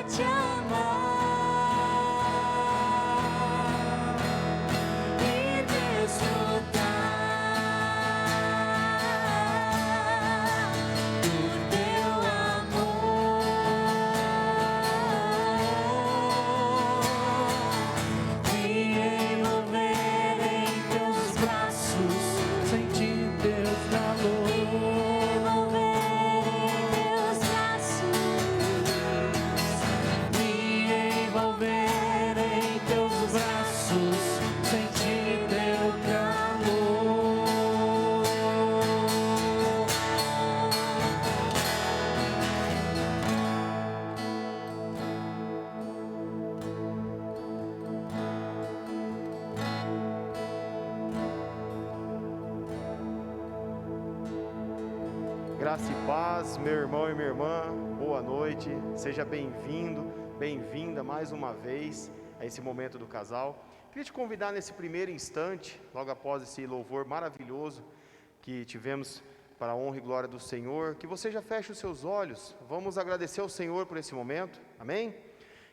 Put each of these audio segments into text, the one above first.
te amar e desfrutar do teu amor, me envolver em teus braços, sentir Deus calor. me envolver em teus braços, Sentir teu calor. Graça e paz, meu irmão e minha irmã, boa noite, seja bem-vindo, bem-vinda mais uma vez a esse momento do casal. Queria te convidar nesse primeiro instante, logo após esse louvor maravilhoso que tivemos para a honra e glória do Senhor, que você já feche os seus olhos, vamos agradecer ao Senhor por esse momento, amém?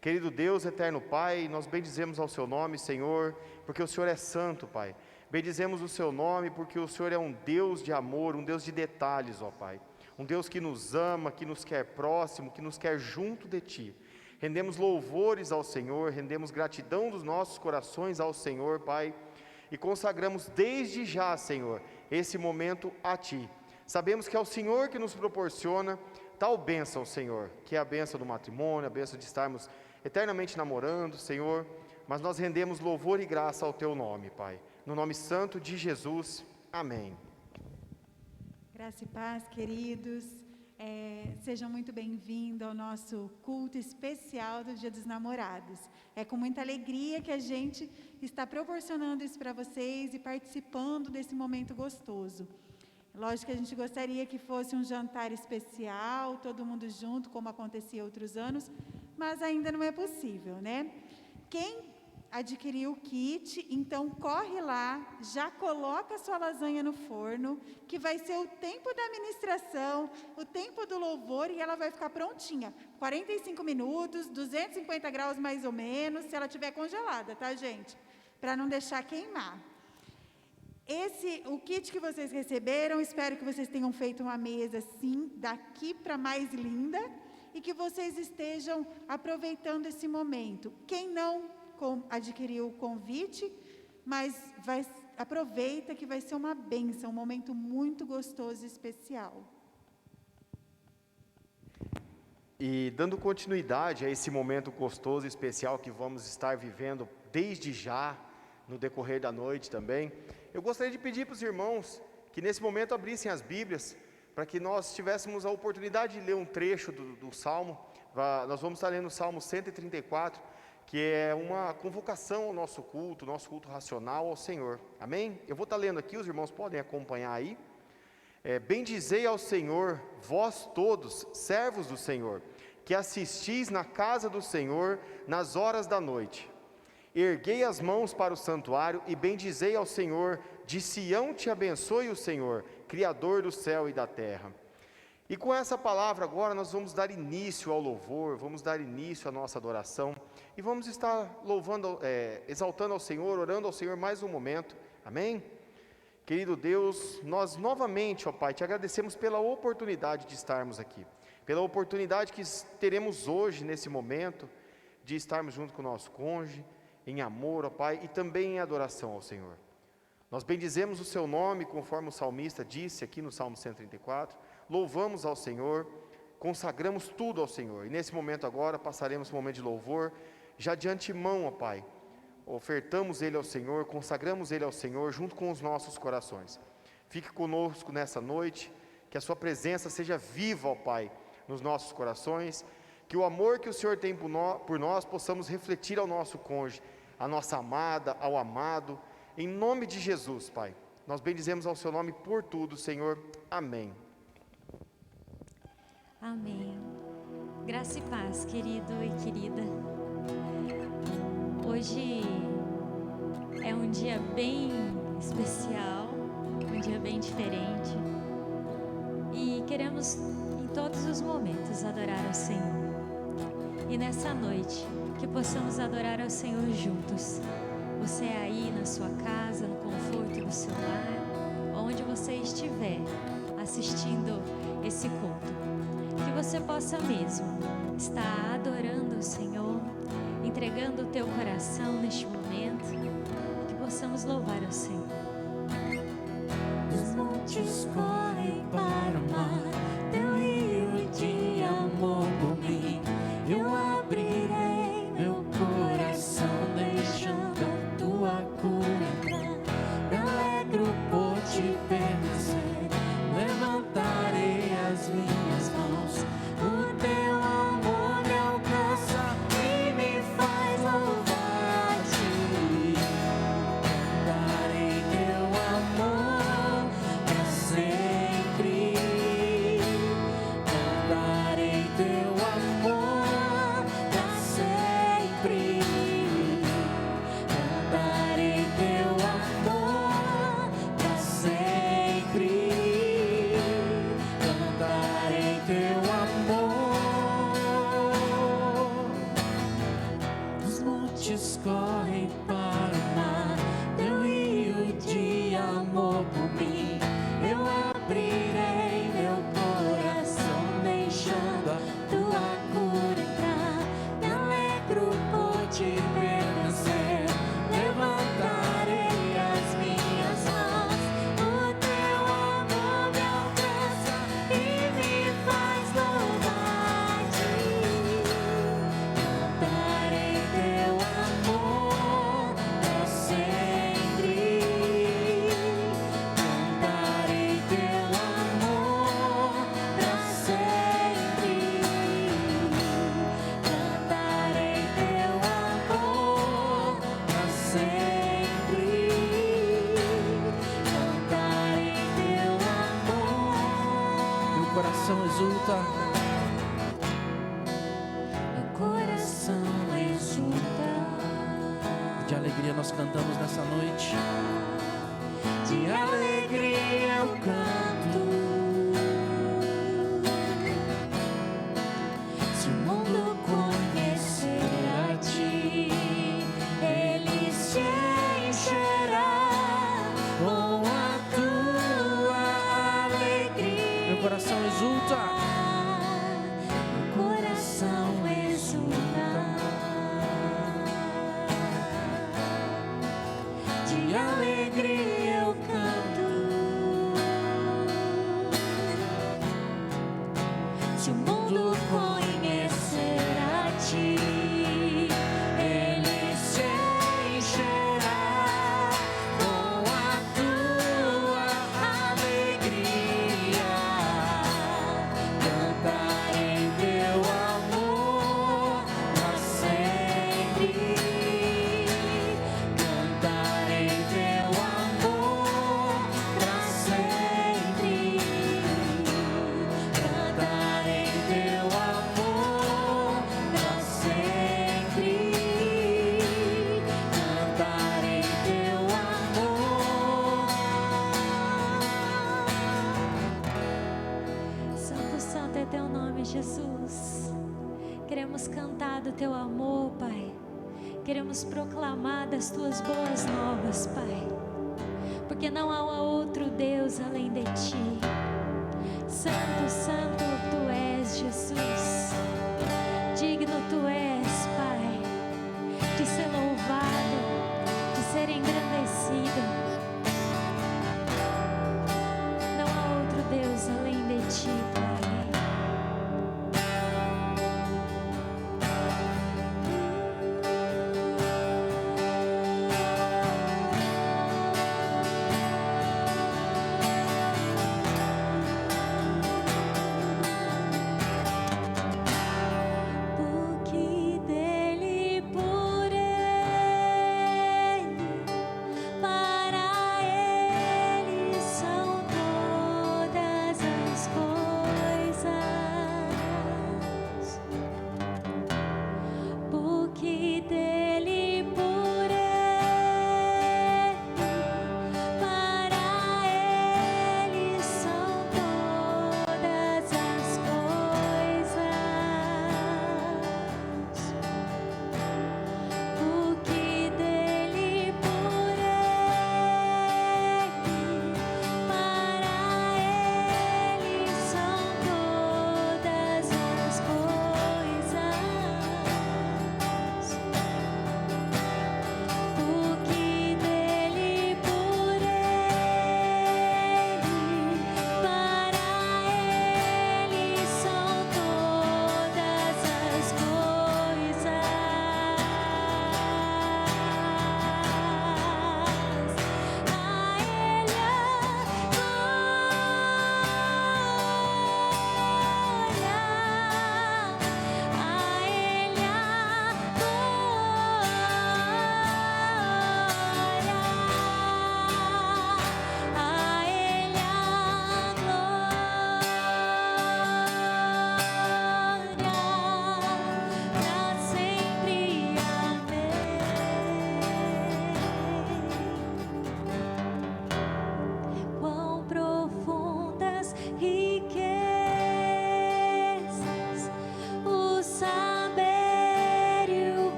Querido Deus, eterno Pai, nós bendizemos ao seu nome, Senhor, porque o Senhor é santo, Pai. Bendizemos o seu nome porque o Senhor é um Deus de amor, um Deus de detalhes, ó Pai. Um Deus que nos ama, que nos quer próximo, que nos quer junto de Ti. Rendemos louvores ao Senhor, rendemos gratidão dos nossos corações ao Senhor, Pai. E consagramos desde já, Senhor, esse momento a Ti. Sabemos que é o Senhor que nos proporciona tal bênção, Senhor, que é a bênção do matrimônio, a bênção de estarmos eternamente namorando, Senhor. Mas nós rendemos louvor e graça ao Teu nome, Pai. No nome santo de Jesus, amém. Graça e paz, queridos. Sejam muito bem-vindos ao nosso culto especial do Dia dos Namorados. É com muita alegria que a gente está proporcionando isso para vocês e participando desse momento gostoso. Lógico que a gente gostaria que fosse um jantar especial, todo mundo junto, como acontecia outros anos, mas ainda não é possível, né? Quem adquiriu o kit, então corre lá, já coloca a sua lasanha no forno, que vai ser o tempo da ministração, o tempo do louvor, e ela vai ficar prontinha. 45 minutos, 250 graus mais ou menos, se ela estiver congelada, tá, gente? Para não deixar queimar. O kit que vocês receberam, espero que vocês tenham feito uma mesa assim, daqui para mais linda, e que vocês estejam aproveitando esse momento. Quem não adquiriu o convite, mas aproveita que vai ser uma bênção, um momento muito gostoso e especial. E dando continuidade a esse momento gostoso e especial que vamos estar vivendo desde já, no decorrer da noite também, eu gostaria de pedir para os irmãos que nesse momento abrissem as Bíblias, para que nós tivéssemos a oportunidade de ler um trecho do Salmo. Nós vamos estar lendo o Salmo 134, que é uma convocação ao nosso culto racional ao Senhor, amém? Eu vou estar lendo aqui, os irmãos podem acompanhar aí. Bendizei ao Senhor, vós todos, servos do Senhor, que assistis na casa do Senhor nas horas da noite. Erguei as mãos para o santuário e bendizei ao Senhor, de Sião te abençoe o Senhor, Criador do céu e da terra. E com essa palavra agora nós vamos dar início ao louvor, vamos dar início à nossa adoração, e vamos estar louvando, exaltando ao Senhor, orando ao Senhor mais um momento, amém? Querido Deus, nós novamente, ó Pai, te agradecemos pela oportunidade de estarmos aqui, pela oportunidade que teremos hoje, nesse momento, de estarmos junto com o nosso cônjuge, em amor, ó Pai, e também em adoração ao Senhor. Nós bendizemos o seu nome, conforme o salmista disse aqui no Salmo 134, louvamos ao Senhor, consagramos tudo ao Senhor, e nesse momento agora passaremos um momento de louvor, já de antemão, ó Pai, ofertamos Ele ao Senhor, consagramos Ele ao Senhor, junto com os nossos corações. Fique conosco nessa noite, que a sua presença seja viva, ó Pai, nos nossos corações, que o amor que o Senhor tem por nós, possamos refletir ao nosso cônjuge, à nossa amada, ao amado, em nome de Jesus, Pai. Nós bendizemos ao seu nome por tudo, Senhor. Amém. Amém. Graça e paz, querido e querida. Hoje é um dia bem especial, um dia bem diferente. E queremos, em todos os momentos, adorar ao Senhor. E nessa noite, que possamos adorar ao Senhor juntos. Você aí na sua casa, no conforto do seu lar, onde você estiver assistindo esse culto, que você possa mesmo estar adorando o Senhor, entregando o teu coração neste momento, que possamos louvar ao Senhor. Os montes correm para o mar, teu rio de amor por mim. Eu abrirei meu coração, deixando a tua cura entrar. Me alegro por te pertencer, levantarei as minhas mãos. O teu amor me alcança e me faz louvar a ti. Cantarei teu amor pra sempre. Cantarei teu amor pra sempre. Cantarei teu amor pra sempre. Cantarei teu amor. Os montes correm para o mar, teu rio de amor por mim. Eu abrirei meu coração, deixando a tua cura entrar. Me alegro por te pertencer, levantarei as minhas mãos. O teu amor me alcança e me faz louvar a ti. Cantarei teu amor pra sempre. Cantarei teu amor pra sempre. Cantarei teu amor pra sempre. Cantarei teu amor. Meu coração exulta. Meu coração exulta. De alegria nós cantamos nessa noite. De alegria eu canto. Se o mundo conhecer a ti, ele se encherá com a tua alegria. Meu coração exulta. Meu coração exulta. De alegria eu canto. Se o mundo conhecer a ti, ele se encherá com a tua alegria. Cantarei teu amor pra sempre. Cantarei teu amor pra sempre. Cantarei teu amor pra sempre. Cantarei teu amor. Santo, santo é teu nome, Jesus. Queremos cantar do teu amor, Pai. Queremos proclamar das tuas boas novas, Pai. Porque não há outro Deus além de ti. Santo, santo tu és, Jesus. Digno tu és, Pai, de ser louvado, de ser engrandecido. Não há outro Deus além de ti, Pai.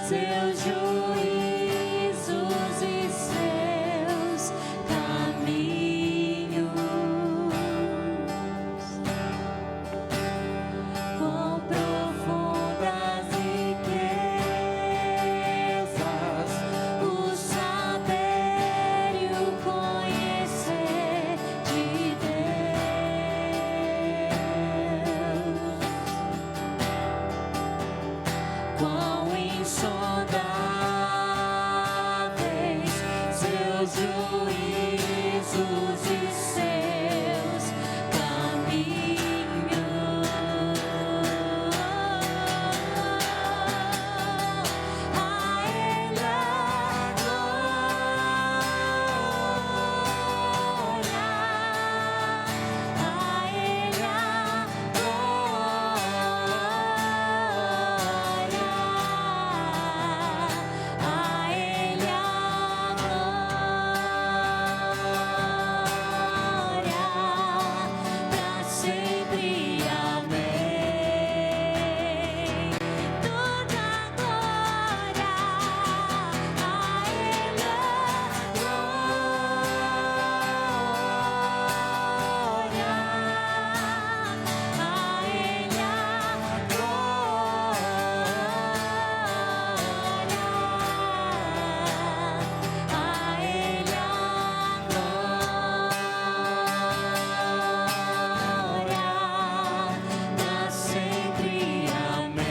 seus juízos e seus caminhos. Quão profundas riquezas o saber e o conhecer de Deus. Quão insondáveis seus juízos e seus caminhos. A Ele a glória, a Ele a pra sempre. Amém. Toda glória a Ele, pra sempre. Amém.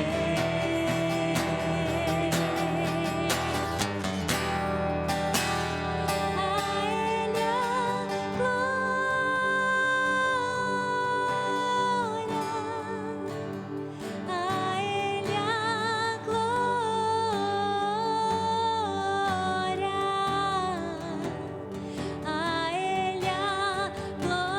A Ele a glória, a Ele a glória,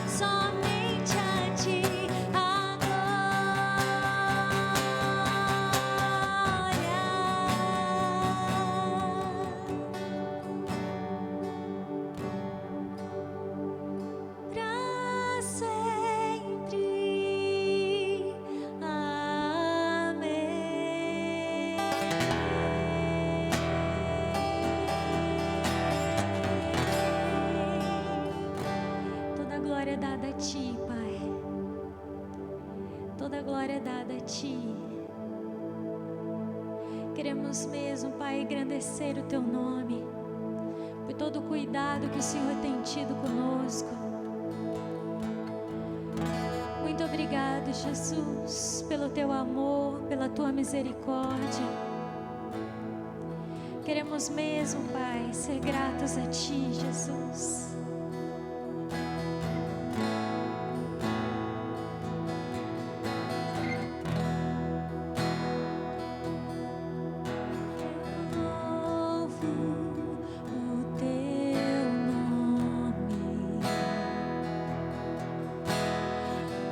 somente a Ti a glória. Pra sempre. Amém. Toda glória é dada a Ti, Pai. Toda glória é dada a Ti. Queremos mesmo, Pai, engrandecer o Teu nome, por todo o cuidado que o Senhor tem tido conosco. Muito obrigado, Jesus, pelo Teu amor, pela Tua misericórdia. Queremos mesmo, Pai, ser gratos a Ti, Jesus. Louvo o Teu nome.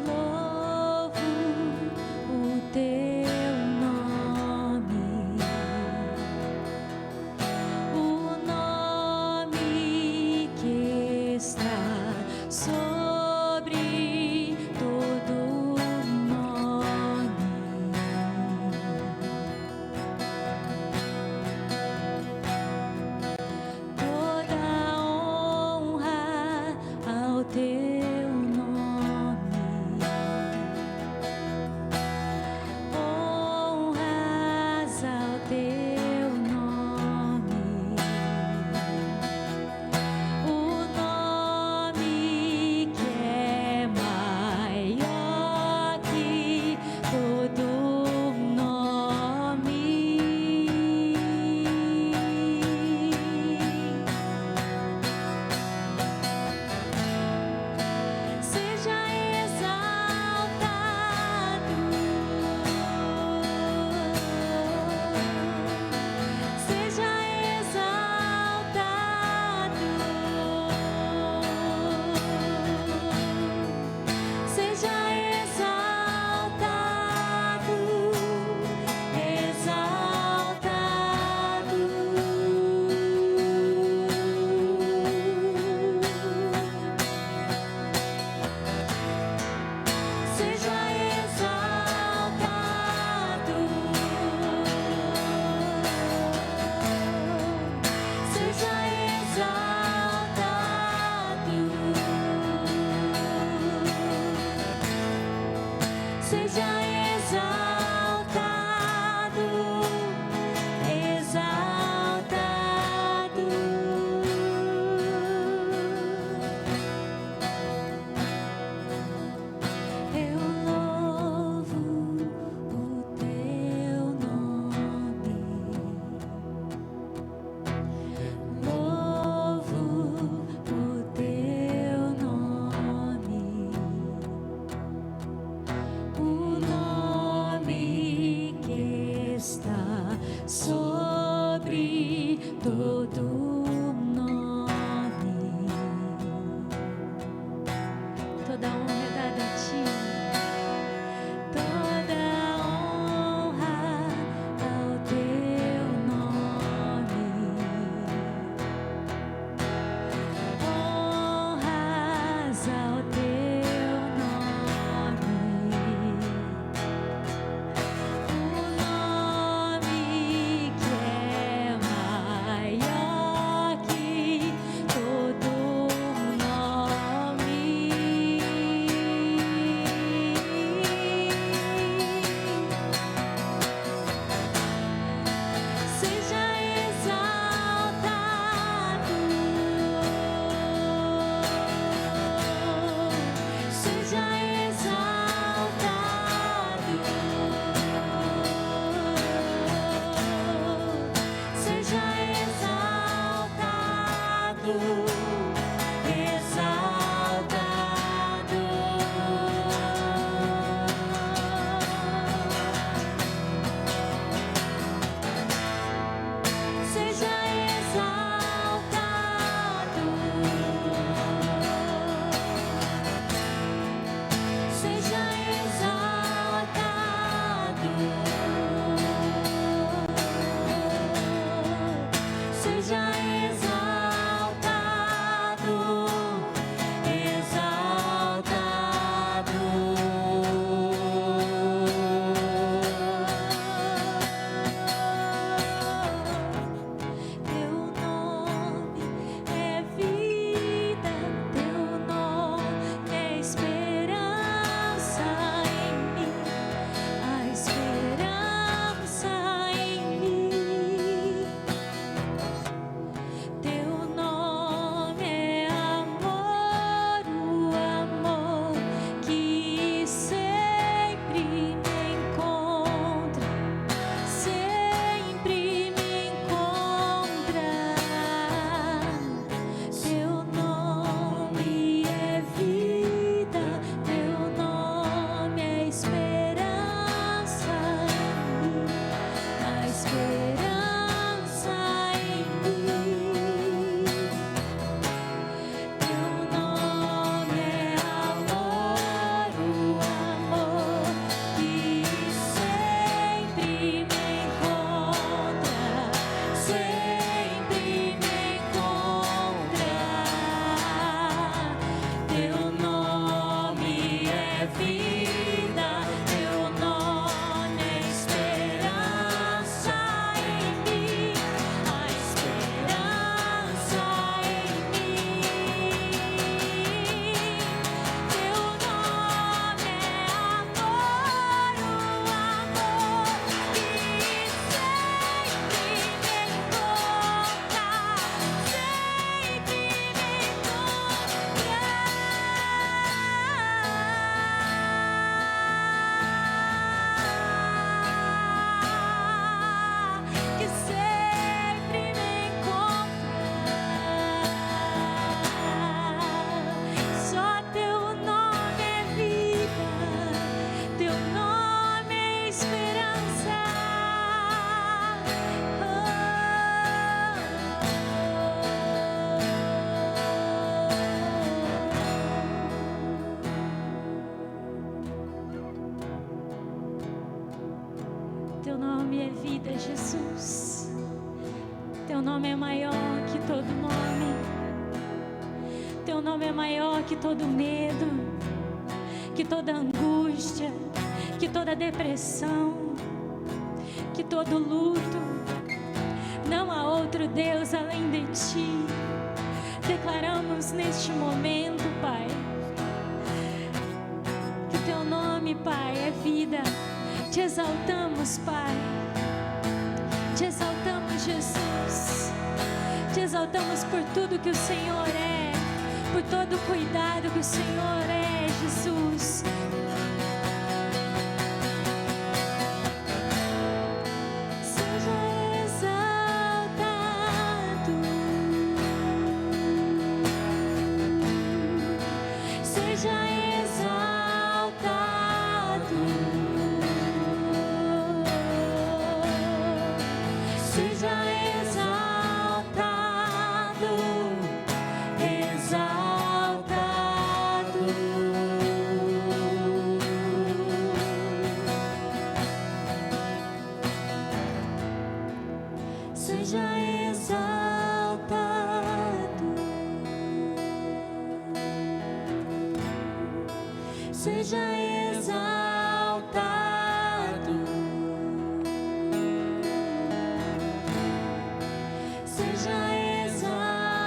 Louvo o Teu nome. O nome que Teu nome é vida, Jesus. Teu nome é maior que todo nome. Teu nome é maior que todo medo, que toda angústia, que toda depressão, que todo luto. Não há outro Deus além de Ti. Declaramos neste momento, Pai, que Teu nome, Pai, é vida. Te exaltamos, Pai. Te exaltamos, Jesus. Te exaltamos por tudo que o Senhor é, por todo o cuidado que o Senhor é, Jesus. Seja exaltado, seja exaltado,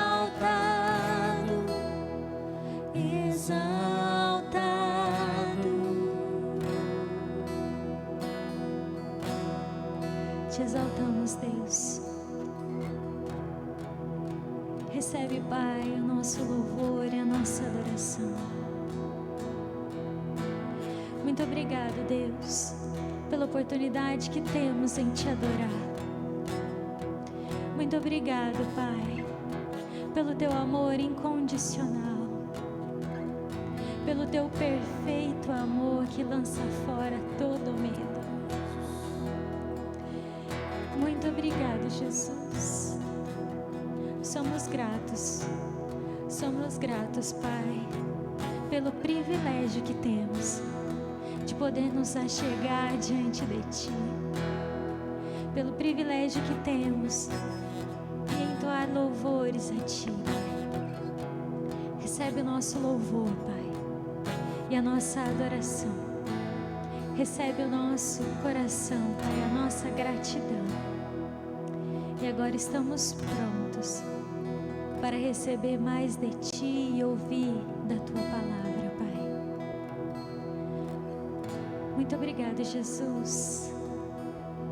exaltado. Te exaltamos, Deus. Recebe, Pai, o nosso louvor e a nossa adoração. Muito obrigado, Deus, pela oportunidade que temos em Te adorar. Muito obrigado, Pai, pelo teu amor incondicional, pelo teu perfeito amor que lança fora todo medo. Muito obrigado, Jesus. Somos gratos, Pai, pelo privilégio que temos de poder nos achegar diante de Ti, pelo privilégio que temos de entoar louvores a Ti. Recebe o nosso louvor, Pai, e a nossa adoração. Recebe o nosso coração, Pai, a nossa gratidão. E agora estamos prontos para receber mais de Ti e ouvir da Tua palavra, Pai. Muito obrigada, Jesus,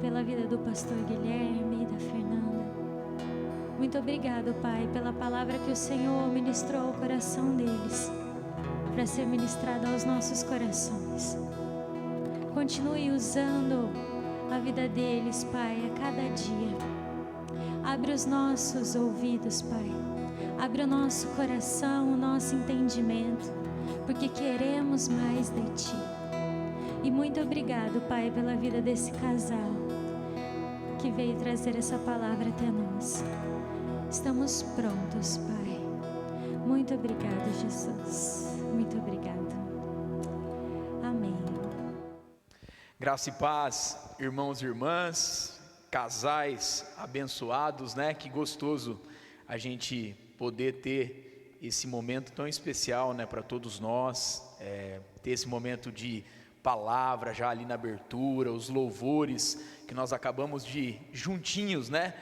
pela vida do pastor Guilherme e da Fernanda. Muito obrigado, Pai, pela palavra que o Senhor ministrou ao coração deles, para ser ministrada aos nossos corações. Continue usando a vida deles, Pai, a cada dia. Abre os nossos ouvidos, Pai. Abre o nosso coração, o nosso entendimento, porque queremos mais de Ti. E muito obrigado, Pai, pela vida desse casal que veio trazer essa palavra até nós. Estamos prontos, Pai. Muito obrigado, Jesus. Muito obrigado. Amém. Graça e paz, irmãos e irmãs, casais abençoados, né? Que gostoso a gente poder ter esse momento tão especial, né, para todos nós, ter esse momento de palavra já ali na abertura, os louvores que nós acabamos de juntinhos, né,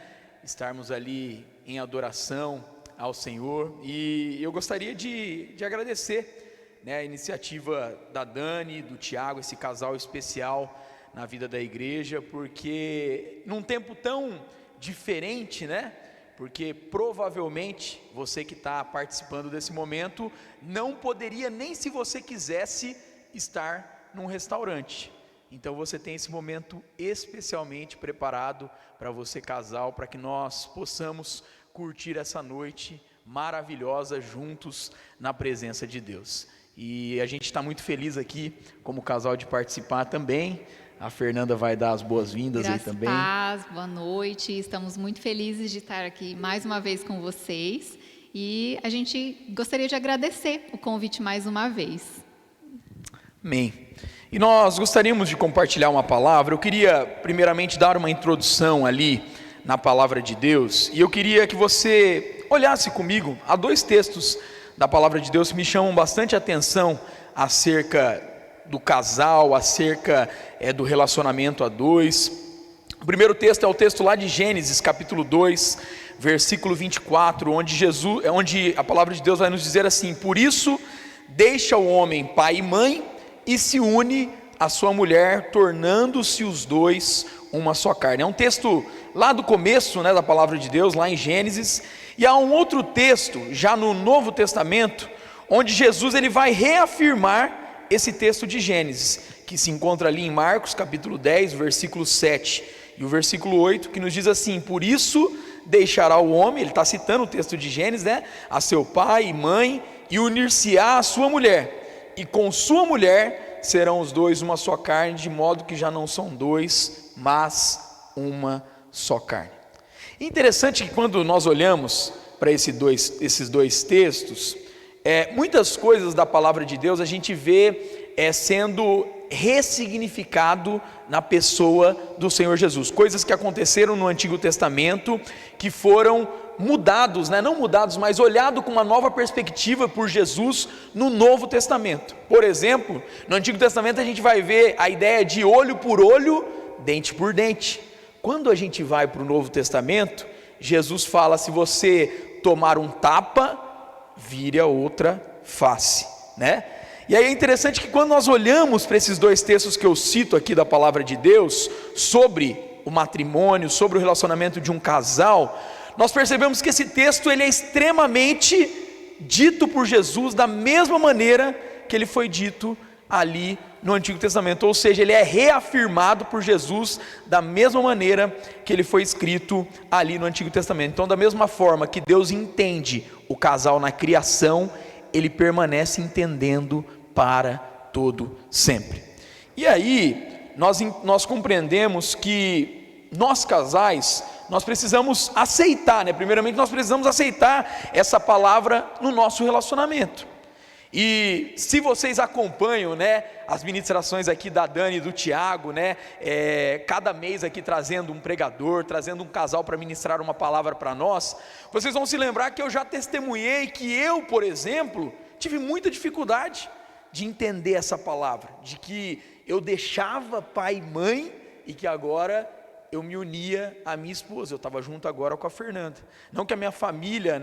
estarmos ali em adoração ao Senhor. E eu gostaria de agradecer, né, a iniciativa da Dani, do Tiago, esse casal especial na vida da igreja, porque num tempo tão diferente, né, porque provavelmente você que está participando desse momento não poderia, nem se você quisesse, estar num restaurante. Então você tem esse momento especialmente preparado para você, casal, para que nós possamos curtir essa noite maravilhosa juntos na presença de Deus. E a gente está muito feliz aqui como casal de participar também. A Fernanda vai dar as boas-vindas aí também. Paz, boa noite. Estamos muito felizes de estar aqui mais uma vez com vocês. E a gente gostaria de agradecer o convite mais uma vez. Amém. E nós gostaríamos de compartilhar uma palavra. Eu queria primeiramente dar uma introdução ali na palavra de Deus. E eu queria que você olhasse comigo. Há dois textos da palavra de Deus que me chamam bastante atenção acerca do casal, acerca do relacionamento a dois. O primeiro texto é o texto lá de Gênesis, capítulo 2, versículo 24, onde a palavra de Deus vai nos dizer assim: por isso deixa o homem pai e mãe e se une à sua mulher, tornando-se os dois uma só carne. É um texto lá do começo, né, da palavra de Deus, lá em Gênesis. E há um outro texto, já no Novo Testamento, onde Jesus ele vai reafirmar esse texto de Gênesis, que se encontra ali em Marcos capítulo 10, versículo 7 e o versículo 8, que nos diz assim: por isso deixará o homem, ele está citando o texto de Gênesis, né, a seu pai e mãe, e unir-se-á à sua mulher, e com sua mulher serão os dois uma só carne, de modo que já não são dois, mas uma só carne. Interessante que quando nós olhamos para esses dois textos, muitas coisas da palavra de Deus a gente vê sendo ressignificado na pessoa do Senhor Jesus, coisas que aconteceram no Antigo Testamento, que foram mudados, né? Não mudados, mas olhado com uma nova perspectiva por Jesus no Novo Testamento. Por exemplo, no Antigo Testamento a gente vai ver a ideia de olho por olho, dente por dente. Quando a gente vai para o Novo Testamento, Jesus fala: se você tomar um tapa, vire a outra face, né? E aí é interessante que quando nós olhamos para esses dois textos que eu cito aqui da palavra de Deus, sobre o matrimônio, sobre o relacionamento de um casal, nós percebemos que esse texto ele é extremamente dito por Jesus da mesma maneira que ele foi dito ali no Antigo Testamento, ou seja, ele é reafirmado por Jesus da mesma maneira que ele foi escrito ali no Antigo Testamento. Então, da mesma forma que Deus entende o casal na criação, ele permanece entendendo para todo sempre. E aí, nós compreendemos que nós casais, nós precisamos aceitar, primeiramente nós precisamos aceitar essa palavra no nosso relacionamento. E se vocês acompanham, as ministrações aqui da Dani e do Tiago, cada mês aqui trazendo um pregador, trazendo um casal para ministrar uma palavra para nós, vocês vão se lembrar que eu já testemunhei que eu, por exemplo, tive muita dificuldade de entender essa palavra, de que eu deixava pai e mãe e que agora eu me unia à minha esposa. Eu estava junto agora com a Fernanda. Não que a minha família,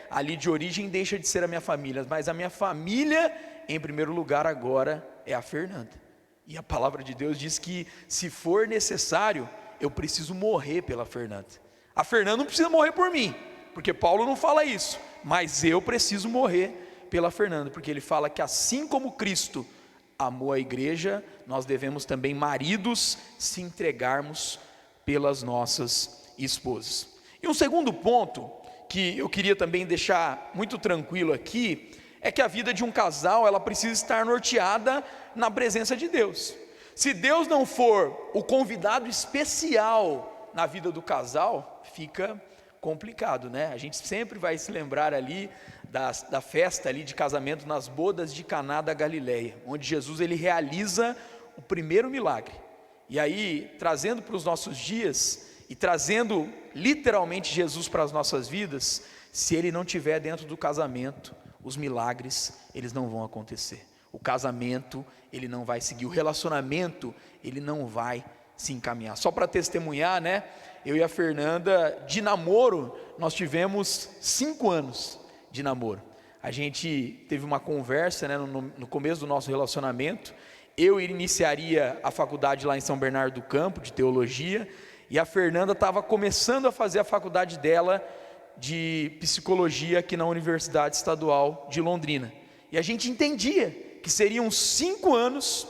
ali de origem deixa de ser a minha família, mas a minha família, em primeiro lugar, agora é a Fernanda. E a palavra de Deus diz que, se for necessário, eu preciso morrer pela Fernanda. A Fernanda não precisa morrer por mim, porque Paulo não fala isso, mas eu preciso morrer pela Fernanda, porque ele fala que assim como Cristo amou a igreja, nós devemos também, maridos, se entregarmos pelas nossas esposas. E um segundo ponto que eu queria também deixar muito tranquilo aqui, é que a vida de um casal, ela precisa estar norteada na presença de Deus. Se Deus não for o convidado especial na vida do casal, fica complicado, A gente sempre vai se lembrar ali da festa ali de casamento nas bodas de Caná da Galileia, onde Jesus ele realiza o primeiro milagre. E aí, trazendo para os nossos dias, e trazendo literalmente Jesus para as nossas vidas, se ele não estiver dentro do casamento, os milagres, eles não vão acontecer. O casamento, ele não vai seguir, o relacionamento, ele não vai se encaminhar. Só para testemunhar, eu e a Fernanda, de namoro, nós tivemos 5 anos de namoro. A gente teve uma conversa, no começo do nosso relacionamento. Eu iniciaria a faculdade lá em São Bernardo do Campo, de teologia, e a Fernanda estava começando a fazer a faculdade dela de psicologia aqui na Universidade Estadual de Londrina. E a gente entendia que seriam 5 anos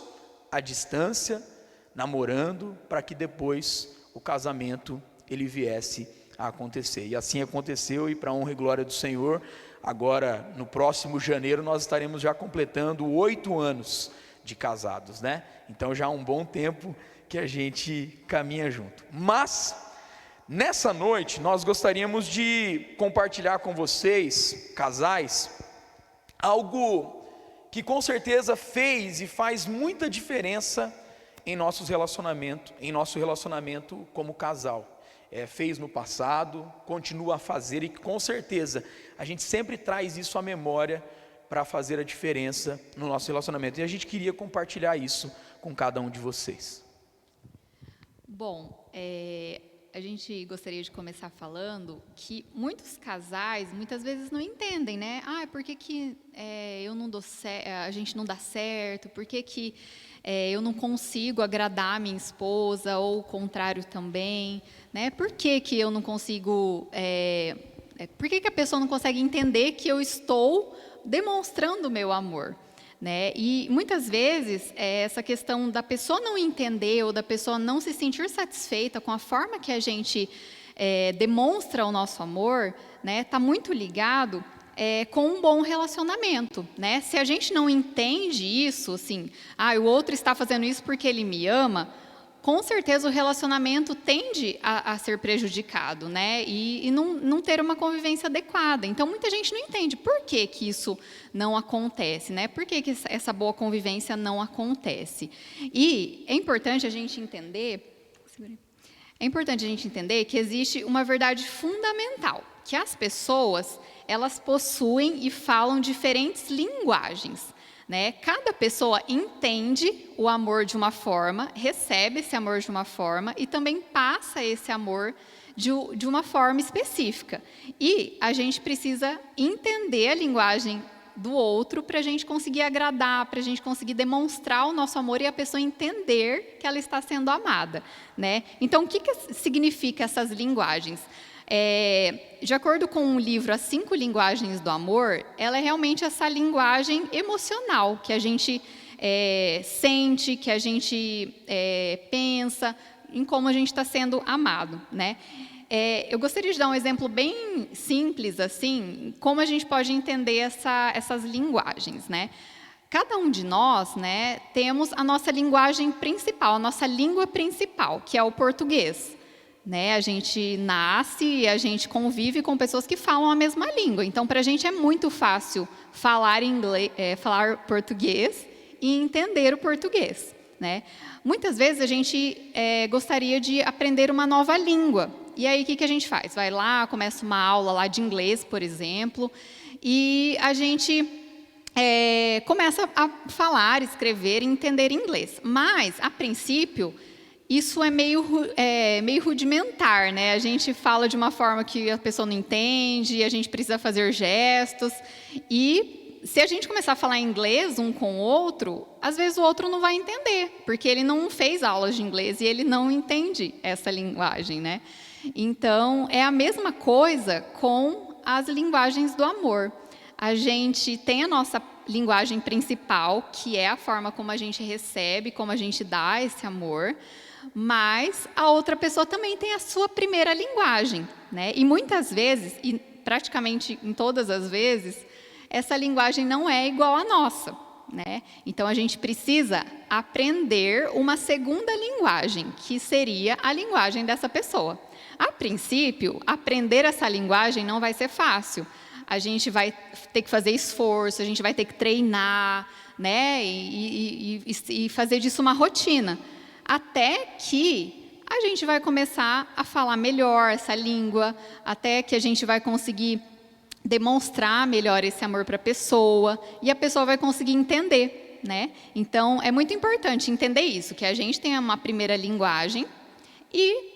à distância, namorando, para que depois o casamento ele viesse a acontecer. E assim aconteceu, e para a honra e glória do Senhor, agora no próximo janeiro nós estaremos já completando 8 anos de casados, Então já há um bom tempo que a gente caminha junto. Mas nessa noite nós gostaríamos de compartilhar com vocês, casais, algo que com certeza fez e faz muita diferença em nosso relacionamento como casal. Fez no passado, continua a fazer, e que com certeza a gente sempre traz isso à memória para fazer a diferença no nosso relacionamento. E a gente queria compartilhar isso com cada um de vocês. Bom, a gente gostaria de começar falando que muitos casais, muitas vezes não entendem, por que eu não dou a gente não dá certo, por que eu não consigo agradar a minha esposa, ou o contrário também, por que eu não consigo, por que a pessoa não consegue entender que eu estou demonstrando o meu amor, E muitas vezes essa questão da pessoa não entender, ou da pessoa não se sentir satisfeita com a forma que a gente demonstra o nosso amor, está muito ligado com um bom relacionamento, Se a gente não entende isso, assim, o outro está fazendo isso porque ele me ama, com certeza o relacionamento tende a ser prejudicado, e não ter uma convivência adequada. Então, muita gente não entende por que isso não acontece, Por que essa boa convivência não acontece. E é importante a gente entender que existe uma verdade fundamental, que as pessoas, elas possuem e falam diferentes linguagens. Cada pessoa entende o amor de uma forma, recebe esse amor de uma forma e também passa esse amor de uma forma específica. E a gente precisa entender a linguagem do outro para a gente conseguir agradar, para a gente conseguir demonstrar o nosso amor e a pessoa entender que ela está sendo amada. Então, o que significa essas linguagens? De acordo com o livro As 5 Linguagens do Amor, ela é realmente essa linguagem emocional que a gente sente, que a gente pensa, em como a gente está sendo amado, né? Eu gostaria de dar um exemplo bem simples, assim, como a gente pode entender essas linguagens, né? Cada um de nós, né, temos a nossa linguagem principal, a nossa língua principal, que é o português. Né? A gente nasce e a gente convive com pessoas que falam a mesma língua. Então, para a gente é muito fácil falar falar português e entender o português. Né? Muitas vezes a gente gostaria de aprender uma nova língua. E aí, o que a gente faz? Vai lá, começa uma aula lá de inglês, por exemplo, e a gente começa a falar, escrever e entender inglês. Mas, a princípio, isso é meio rudimentar, né? A gente fala de uma forma que a pessoa não entende, a gente precisa fazer gestos. E se a gente começar a falar inglês um com o outro, às vezes o outro não vai entender, porque ele não fez aulas de inglês e ele não entende essa linguagem, né? Então, é a mesma coisa com as linguagens do amor. A gente tem a nossa linguagem principal, que é a forma como a gente recebe, como a gente dá esse amor, mas a outra pessoa também tem a sua primeira linguagem, né? E muitas vezes, e praticamente em todas as vezes, essa linguagem não é igual à nossa, né? Então, a gente precisa aprender uma segunda linguagem, que seria a linguagem dessa pessoa. A princípio, aprender essa linguagem não vai ser fácil. A gente vai ter que fazer esforço, a gente vai ter que treinar, né? E fazer disso uma rotina. Até que a gente vai começar a falar melhor essa língua, até que a gente vai conseguir demonstrar melhor esse amor para a pessoa, e a pessoa vai conseguir entender, né? Então, é muito importante entender isso, que a gente tem uma primeira linguagem e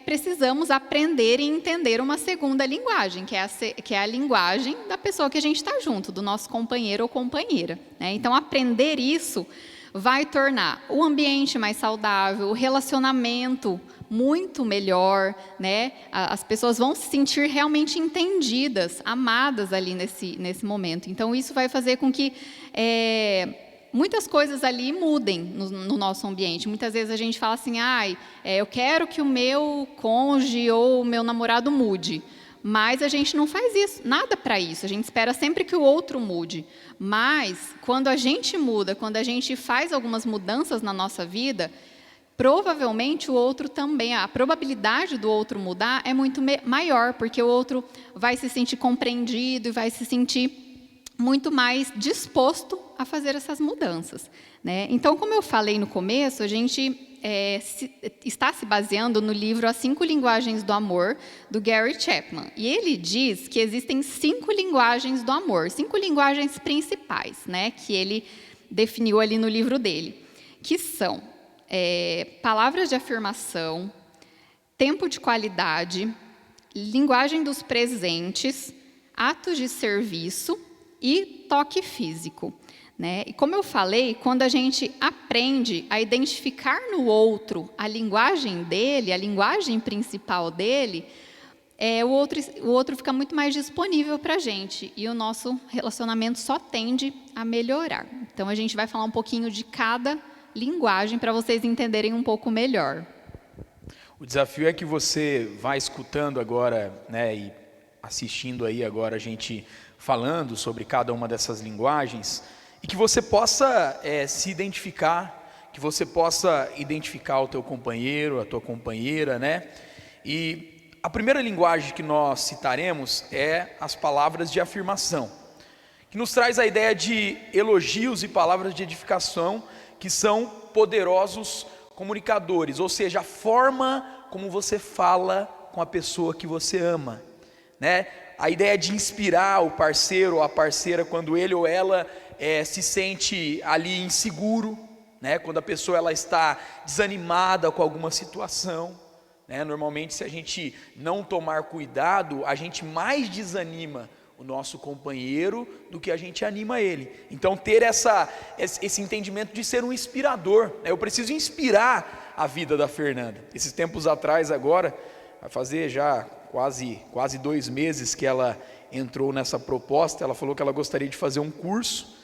precisamos aprender e entender uma segunda linguagem, que é a linguagem da pessoa que a gente está junto, do nosso companheiro ou companheira, né? Então, aprender isso vai tornar o ambiente mais saudável, o relacionamento muito melhor, né? As pessoas vão se sentir realmente entendidas, amadas ali nesse momento. Então, isso vai fazer com que muitas coisas ali mudem no nosso ambiente. Muitas vezes a gente fala assim, eu quero que o meu cônjuge ou o meu namorado mude. Mas a gente não faz isso, nada para isso. A gente espera sempre que o outro mude. Mas, quando a gente muda, quando a gente faz algumas mudanças na nossa vida, provavelmente o outro também, a probabilidade do outro mudar é muito maior, porque o outro vai se sentir compreendido e vai se sentir muito mais disposto a fazer essas mudanças, né? Então, como eu falei no começo, a gente está se baseando no livro As 5 Linguagens do Amor, do Gary Chapman. E ele diz que existem 5 linguagens do amor, 5 linguagens principais, né, que ele definiu ali no livro dele, que são palavras de afirmação, tempo de qualidade, linguagem dos presentes, atos de serviço e toque físico. Né? E como eu falei, quando a gente aprende a identificar no outro a linguagem dele, a linguagem principal dele, o outro fica muito mais disponível para a gente e o nosso relacionamento só tende a melhorar. Então, a gente vai falar um pouquinho de cada linguagem para vocês entenderem um pouco melhor. O desafio é que você vai escutando agora, né, e assistindo aí agora a gente falando sobre cada uma dessas linguagens, e que você possa se identificar, que você possa identificar o teu companheiro, a tua companheira, né? E a primeira linguagem que nós citaremos é as palavras de afirmação, que nos traz a ideia de elogios e palavras de edificação, que são poderosos comunicadores, ou seja, a forma como você fala com a pessoa que você ama, né? A ideia de inspirar o parceiro ou a parceira quando ele ou ela se sente ali inseguro, né? Quando a pessoa ela está desanimada com alguma situação, né? Normalmente, se a gente não tomar cuidado, a gente mais desanima o nosso companheiro do que a gente anima ele. Então, ter esse entendimento de ser um inspirador, né? Eu preciso inspirar a vida da Fernanda. Esses tempos atrás agora, vai fazer já quase 2 meses que ela entrou nessa proposta. Ela falou que ela gostaria de fazer um curso,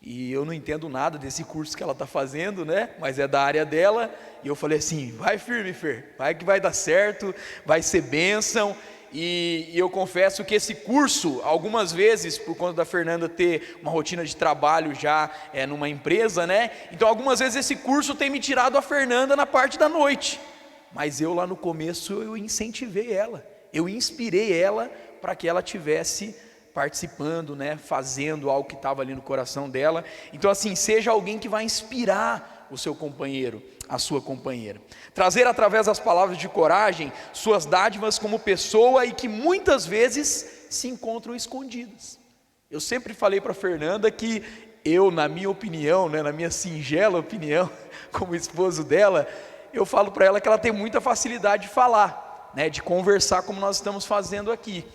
E eu não entendo nada desse curso que ela está fazendo, né? Mas é da área dela. E eu falei assim, vai firme, Fer, vai que vai dar certo, vai ser bênção. E eu confesso que esse curso, algumas vezes, por conta da Fernanda ter uma rotina de trabalho já numa empresa, né? Então algumas vezes esse curso tem me tirado a Fernanda na parte da noite. Mas eu lá no começo, eu incentivei ela, eu inspirei ela para que ela tivesse participando, né, fazendo algo que estava ali no coração dela. Então assim, seja alguém que vai inspirar o seu companheiro, a sua companheira. Trazer através das palavras de coragem suas dádivas como pessoa e que muitas vezes se encontram escondidas. Eu sempre falei para a Fernanda que eu, na minha opinião, né, na minha singela opinião, como esposo dela, eu falo para ela que ela tem muita facilidade de falar, né, de conversar como nós estamos fazendo aqui.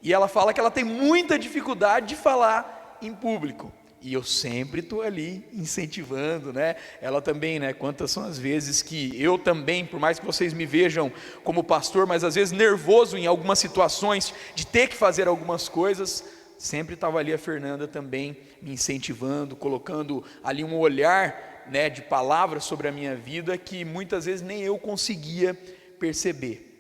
E ela fala que ela tem muita dificuldade de falar em público. E eu sempre estou ali incentivando, né? Ela também, né? Quantas são as vezes que eu também, por mais que vocês me vejam como pastor, mas às vezes nervoso em algumas situações, de ter que fazer algumas coisas, sempre estava ali a Fernanda também me incentivando, colocando ali um olhar, né, de palavras sobre a minha vida que muitas vezes nem eu conseguia perceber.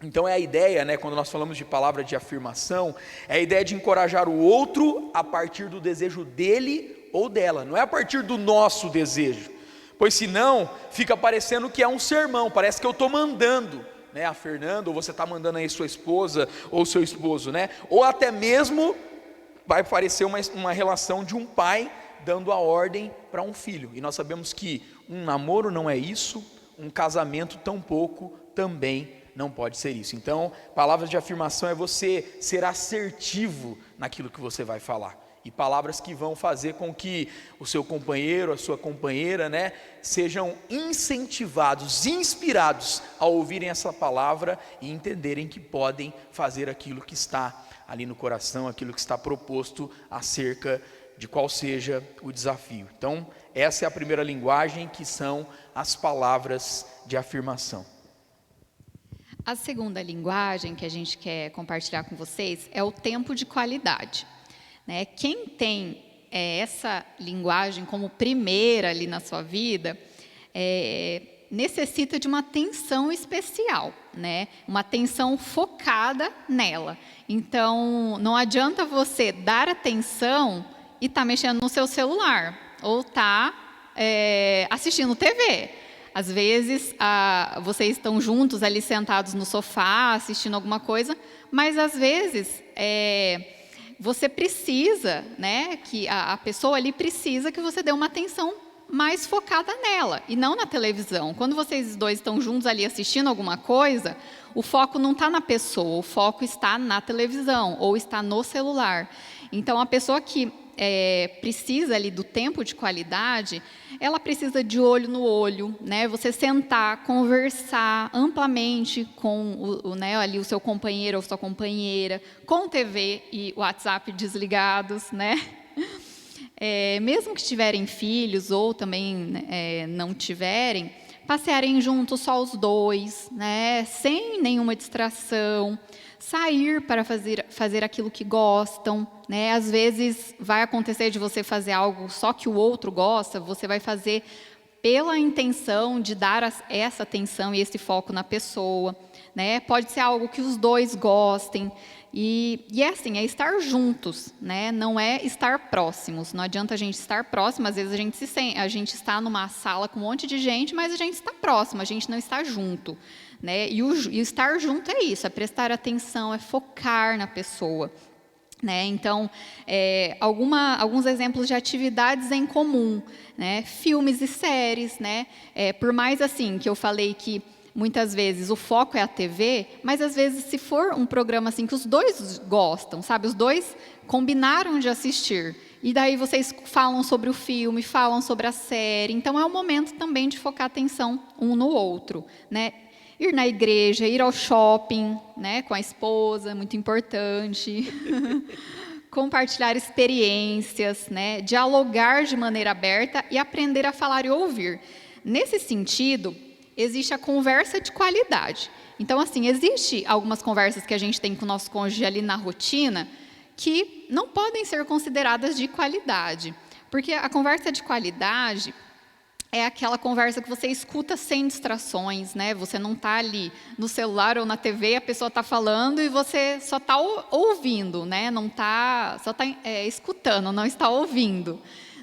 Então é a ideia, né, quando nós falamos de palavra de afirmação, é a ideia de encorajar o outro a partir do desejo dele ou dela, não é a partir do nosso desejo, pois senão fica parecendo que é um sermão, parece que eu estou mandando, né, a Fernanda, ou você está mandando aí sua esposa ou seu esposo, né, ou até mesmo vai parecer uma relação de um pai dando a ordem para um filho, e nós sabemos que um namoro não é isso, um casamento tampouco também não pode ser isso. Então, palavras de afirmação é você ser assertivo naquilo que você vai falar. E palavras que vão fazer com que o seu companheiro, a sua companheira, né, sejam incentivados, inspirados a ouvirem essa palavra e entenderem que podem fazer aquilo que está ali no coração, aquilo que está proposto acerca de qual seja o desafio. Então, essa é a primeira linguagem, que são as palavras de afirmação. A segunda linguagem que a gente quer compartilhar com vocês é o tempo de qualidade, né? Quem tem essa linguagem como primeira ali na sua vida, necessita de uma atenção especial, né? Uma atenção focada nela. Então, não adianta você dar atenção e estar mexendo no seu celular, ou estar assistindo TV. Às vezes, vocês estão juntos ali sentados no sofá, assistindo alguma coisa, mas às vezes você precisa, né, que a pessoa ali precisa que você dê uma atenção mais focada nela, e não na televisão. Quando vocês dois estão juntos ali assistindo alguma coisa, o foco não está na pessoa, o foco está na televisão, ou está no celular. Então, a pessoa que precisa ali do tempo de qualidade, ela precisa de olho no olho, né? Você sentar, conversar amplamente com ali o seu companheiro ou sua companheira, com TV e WhatsApp desligados, né? Mesmo que tiverem filhos ou também não tiverem, passearem juntos só os dois, né? Sem nenhuma distração. Sair para fazer aquilo que gostam, né? Às vezes vai acontecer de você fazer algo só que o outro gosta, você vai fazer pela intenção de dar essa atenção e esse foco na pessoa, né? Pode ser algo que os dois gostem, e é assim, é estar juntos, né? Não é estar próximos. Não adianta a gente estar próximo, às vezes a gente está numa sala com um monte de gente, mas a gente está próximo, a gente não está junto, né? E o estar junto é isso, é prestar atenção, é focar na pessoa, né? Então, alguns exemplos de atividades em comum, né? Filmes e séries, né? Por mais assim que eu falei que muitas vezes o foco é a TV, mas às vezes se for um programa assim que os dois gostam, sabe? Os dois combinaram de assistir, e daí vocês falam sobre o filme, falam sobre a série, então é o momento também de focar atenção um no outro, né? Ir na igreja, ir ao shopping, né, com a esposa, muito importante. Compartilhar experiências, né, dialogar de maneira aberta e aprender a falar e ouvir. Nesse sentido, existe a conversa de qualidade. Então, assim, existe algumas conversas que a gente tem com o nosso cônjuge ali na rotina que não podem ser consideradas de qualidade. Porque a conversa de qualidade é aquela conversa que você escuta sem distrações, né? Você não está ali no celular ou na TV, a pessoa está falando e você só está ouvindo, né? Não está, só está escutando, não está ouvindo,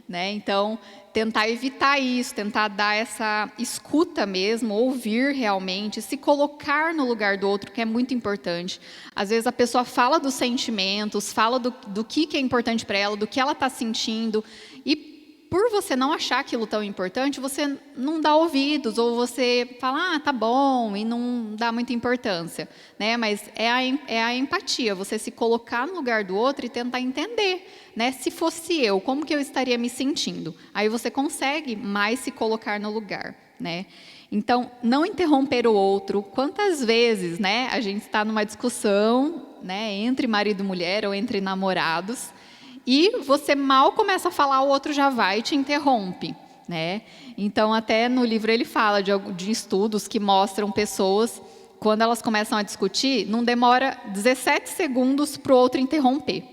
né? Então, tentar evitar isso, tentar dar essa escuta mesmo, ouvir realmente, se colocar no lugar do outro, que é muito importante. Às vezes a pessoa fala dos sentimentos, fala do que é importante para ela, do que ela está sentindo, e por você não achar aquilo tão importante, você não dá ouvidos, ou você fala, tá bom, e não dá muita importância, né? Mas é a empatia, você se colocar no lugar do outro e tentar entender, né? Se fosse eu, como que eu estaria me sentindo? Aí você consegue mais se colocar no lugar, né? Então, não interromper o outro. Quantas vezes, né, a gente está numa discussão, né, entre marido e mulher ou entre namorados, e você mal começa a falar, o outro já vai e te interrompe, né? Então, até no livro ele fala de estudos que mostram pessoas, quando elas começam a discutir, não demora 17 segundos para o outro interromper.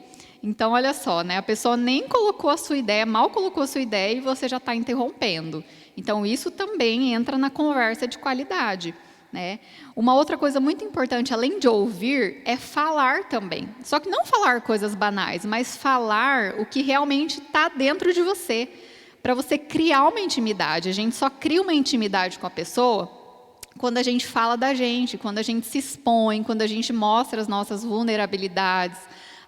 Então, olha só, né? A pessoa nem colocou a sua ideia, mal colocou a sua ideia e você já está interrompendo. Então, isso também entra na conversa de qualidade, né? Uma outra coisa muito importante, além de ouvir, é falar também. Só que não falar coisas banais, mas falar o que realmente está dentro de você, para você criar uma intimidade. A gente só cria uma intimidade com a pessoa quando a gente fala da gente, quando a gente se expõe, quando a gente mostra as nossas vulnerabilidades,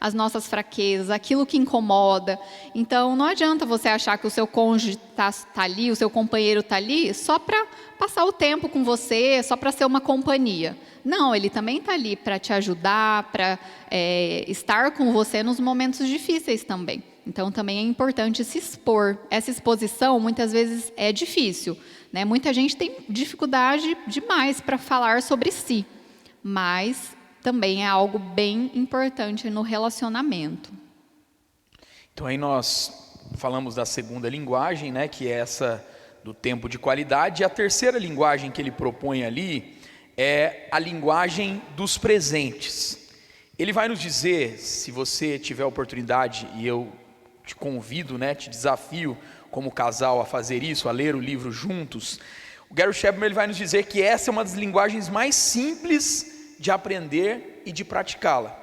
as nossas fraquezas, aquilo que incomoda. Então, não adianta você achar que o seu cônjuge está ali, o seu companheiro está ali, só para passar o tempo com você, só para ser uma companhia. Não, ele também está ali para te ajudar, para estar com você nos momentos difíceis também. Então, também é importante se expor. Essa exposição, muitas vezes, é difícil, né? Muita gente tem dificuldade demais para falar sobre si, mas também é algo bem importante no relacionamento. Então aí nós falamos da segunda linguagem, né, que é essa do tempo de qualidade. E a terceira linguagem que ele propõe ali é a linguagem dos presentes. Ele vai nos dizer, se você tiver oportunidade, e eu te convido, né, te desafio como casal a fazer isso, a ler o livro juntos, o Gary Chapman ele vai nos dizer que essa é uma das linguagens mais simples de aprender e de praticá-la.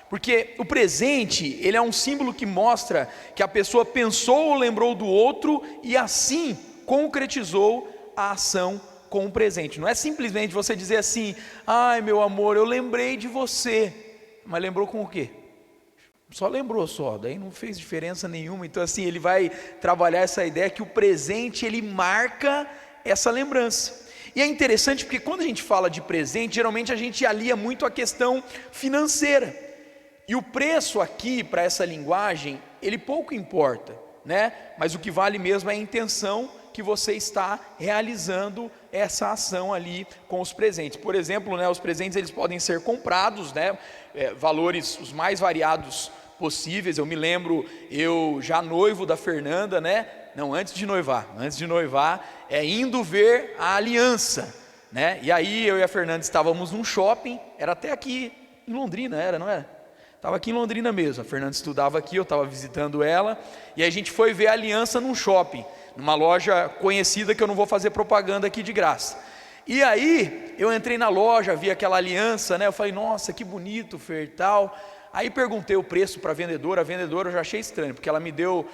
Porque o presente, ele é um símbolo que mostra que a pessoa pensou ou lembrou do outro e assim concretizou a ação com o presente. Não é simplesmente você dizer assim, ai meu amor, eu lembrei de você, mas lembrou com o quê? Só lembrou só, daí não fez diferença nenhuma. Então assim, ele vai trabalhar essa ideia que o presente, ele marca essa lembrança. E é interessante porque quando a gente fala de presente, geralmente a gente alia muito a questão financeira. E o preço aqui para essa linguagem, ele pouco importa, né? Mas o que vale mesmo é a intenção que você está realizando essa ação ali com os presentes. Por exemplo, né, os presentes eles podem ser comprados, né? Valores os mais variados possíveis. Eu me lembro, eu já noivo da Fernanda, né? Não, antes de noivar, indo ver a aliança, né? E aí eu e a Fernanda estávamos num shopping, era até aqui em Londrina, não era? Estava aqui em Londrina mesmo, a Fernanda estudava aqui, eu estava visitando ela, e a gente foi ver a aliança num shopping, numa loja conhecida que eu não vou fazer propaganda aqui de graça. E aí eu entrei na loja, vi aquela aliança, né? Eu falei, nossa, que bonito, Fer, e tal. Aí perguntei o preço para a vendedora eu já achei estranho, porque ela me deu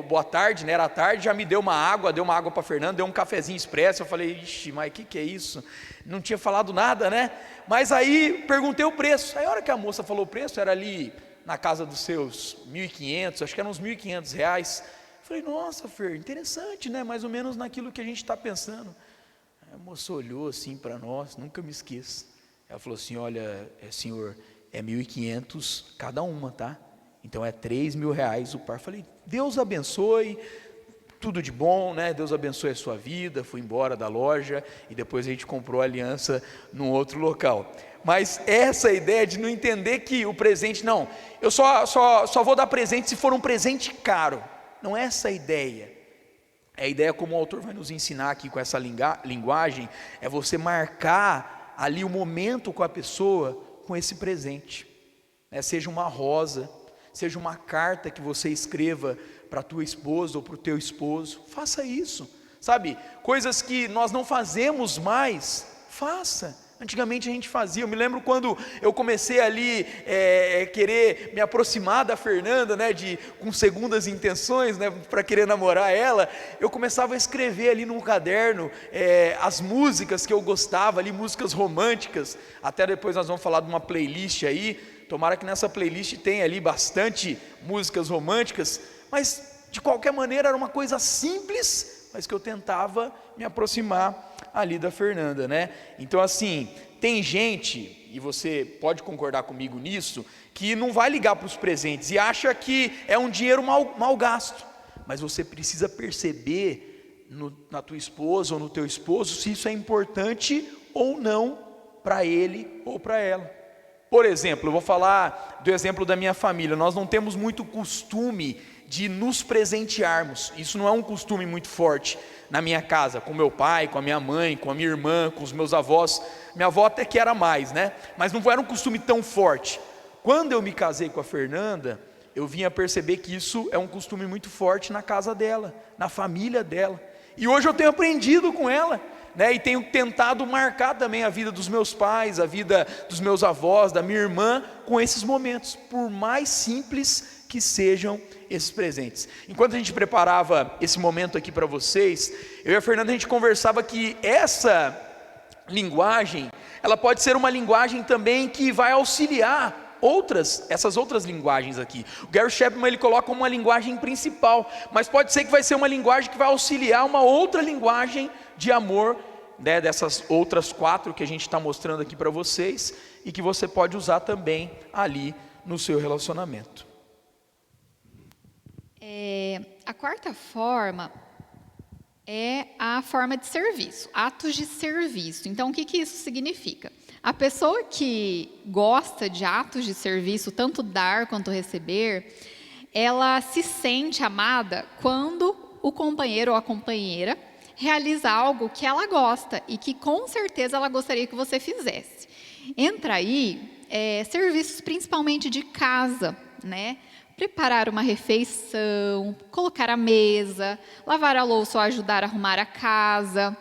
boa tarde, né? Era tarde, já me deu uma água para a Fernanda, deu um cafezinho expresso. Eu falei, ixi, mas o que é isso? Não tinha falado nada, né? Mas aí perguntei o preço. Aí a hora que a moça falou o preço, era ali na casa dos seus 1.500, acho que eram uns R$1.500. Falei, nossa, Fer, interessante, né? Mais ou menos naquilo que a gente está pensando. Aí a moça olhou assim para nós, nunca me esqueço. Ela falou assim, olha, senhor, é 1.500 cada uma, tá? Então é R$3.000 o par. Falei, Deus abençoe, tudo de bom, né? Deus abençoe a sua vida. Fui embora da loja e depois a gente comprou a aliança num outro local. Mas essa ideia de não entender que o presente, não, eu só vou dar presente se for um presente caro. Não é essa a ideia. A ideia, como o autor vai nos ensinar aqui com essa linguagem, é você marcar ali o momento com a pessoa com esse presente, né? Seja uma rosa, seja uma carta que você escreva para a tua esposa ou para o teu esposo. Faça isso, sabe? Coisas que nós não fazemos mais, faça. Antigamente a gente fazia. Eu me lembro quando eu comecei ali querer me aproximar da Fernanda, né, com segundas intenções, né, para querer namorar ela. Eu começava a escrever ali num caderno as músicas que eu gostava ali, músicas românticas. Até depois nós vamos falar de uma playlist aí. Tomara que nessa playlist tenha ali bastante músicas românticas. Mas de qualquer maneira era uma coisa simples, mas que eu tentava me aproximar ali da Fernanda, né? Então assim, tem gente, e você pode concordar comigo nisso, que não vai ligar para os presentes e acha que é um dinheiro mal gasto, mas você precisa perceber na tua esposa ou no teu esposo se isso é importante ou não para ele ou para ela. Por exemplo, eu vou falar do exemplo da minha família. Nós não temos muito costume de nos presentearmos. Isso não é um costume muito forte na minha casa, com meu pai, com a minha mãe, com a minha irmã, com os meus avós. Minha avó até que era mais, né? Mas não era um costume tão forte. Quando eu me casei com a Fernanda, eu vim a perceber que isso é um costume muito forte na casa dela, na família dela. E hoje eu tenho aprendido com ela, né? E tenho tentado marcar também a vida dos meus pais, a vida dos meus avós, da minha irmã, com esses momentos, por mais simples que sejam esses presentes. Enquanto a gente preparava esse momento aqui para vocês, eu e a Fernanda, a gente conversava que essa linguagem, ela pode ser uma linguagem também que vai auxiliar essas outras linguagens aqui. O Gary Chapman, ele coloca uma linguagem principal, mas pode ser que vai ser uma linguagem que vai auxiliar uma outra linguagem de amor, né, dessas outras 4 que a gente está mostrando aqui para vocês, e que você pode usar também ali no seu relacionamento. A quarta forma é a forma de serviço, atos de serviço. Então, o que isso significa? A pessoa que gosta de atos de serviço, tanto dar quanto receber, ela se sente amada quando o companheiro ou a companheira realiza algo que ela gosta e que com certeza ela gostaria que você fizesse. Entra aí serviços principalmente de casa, né? Preparar uma refeição, colocar a mesa, lavar a louça ou ajudar a arrumar a casa,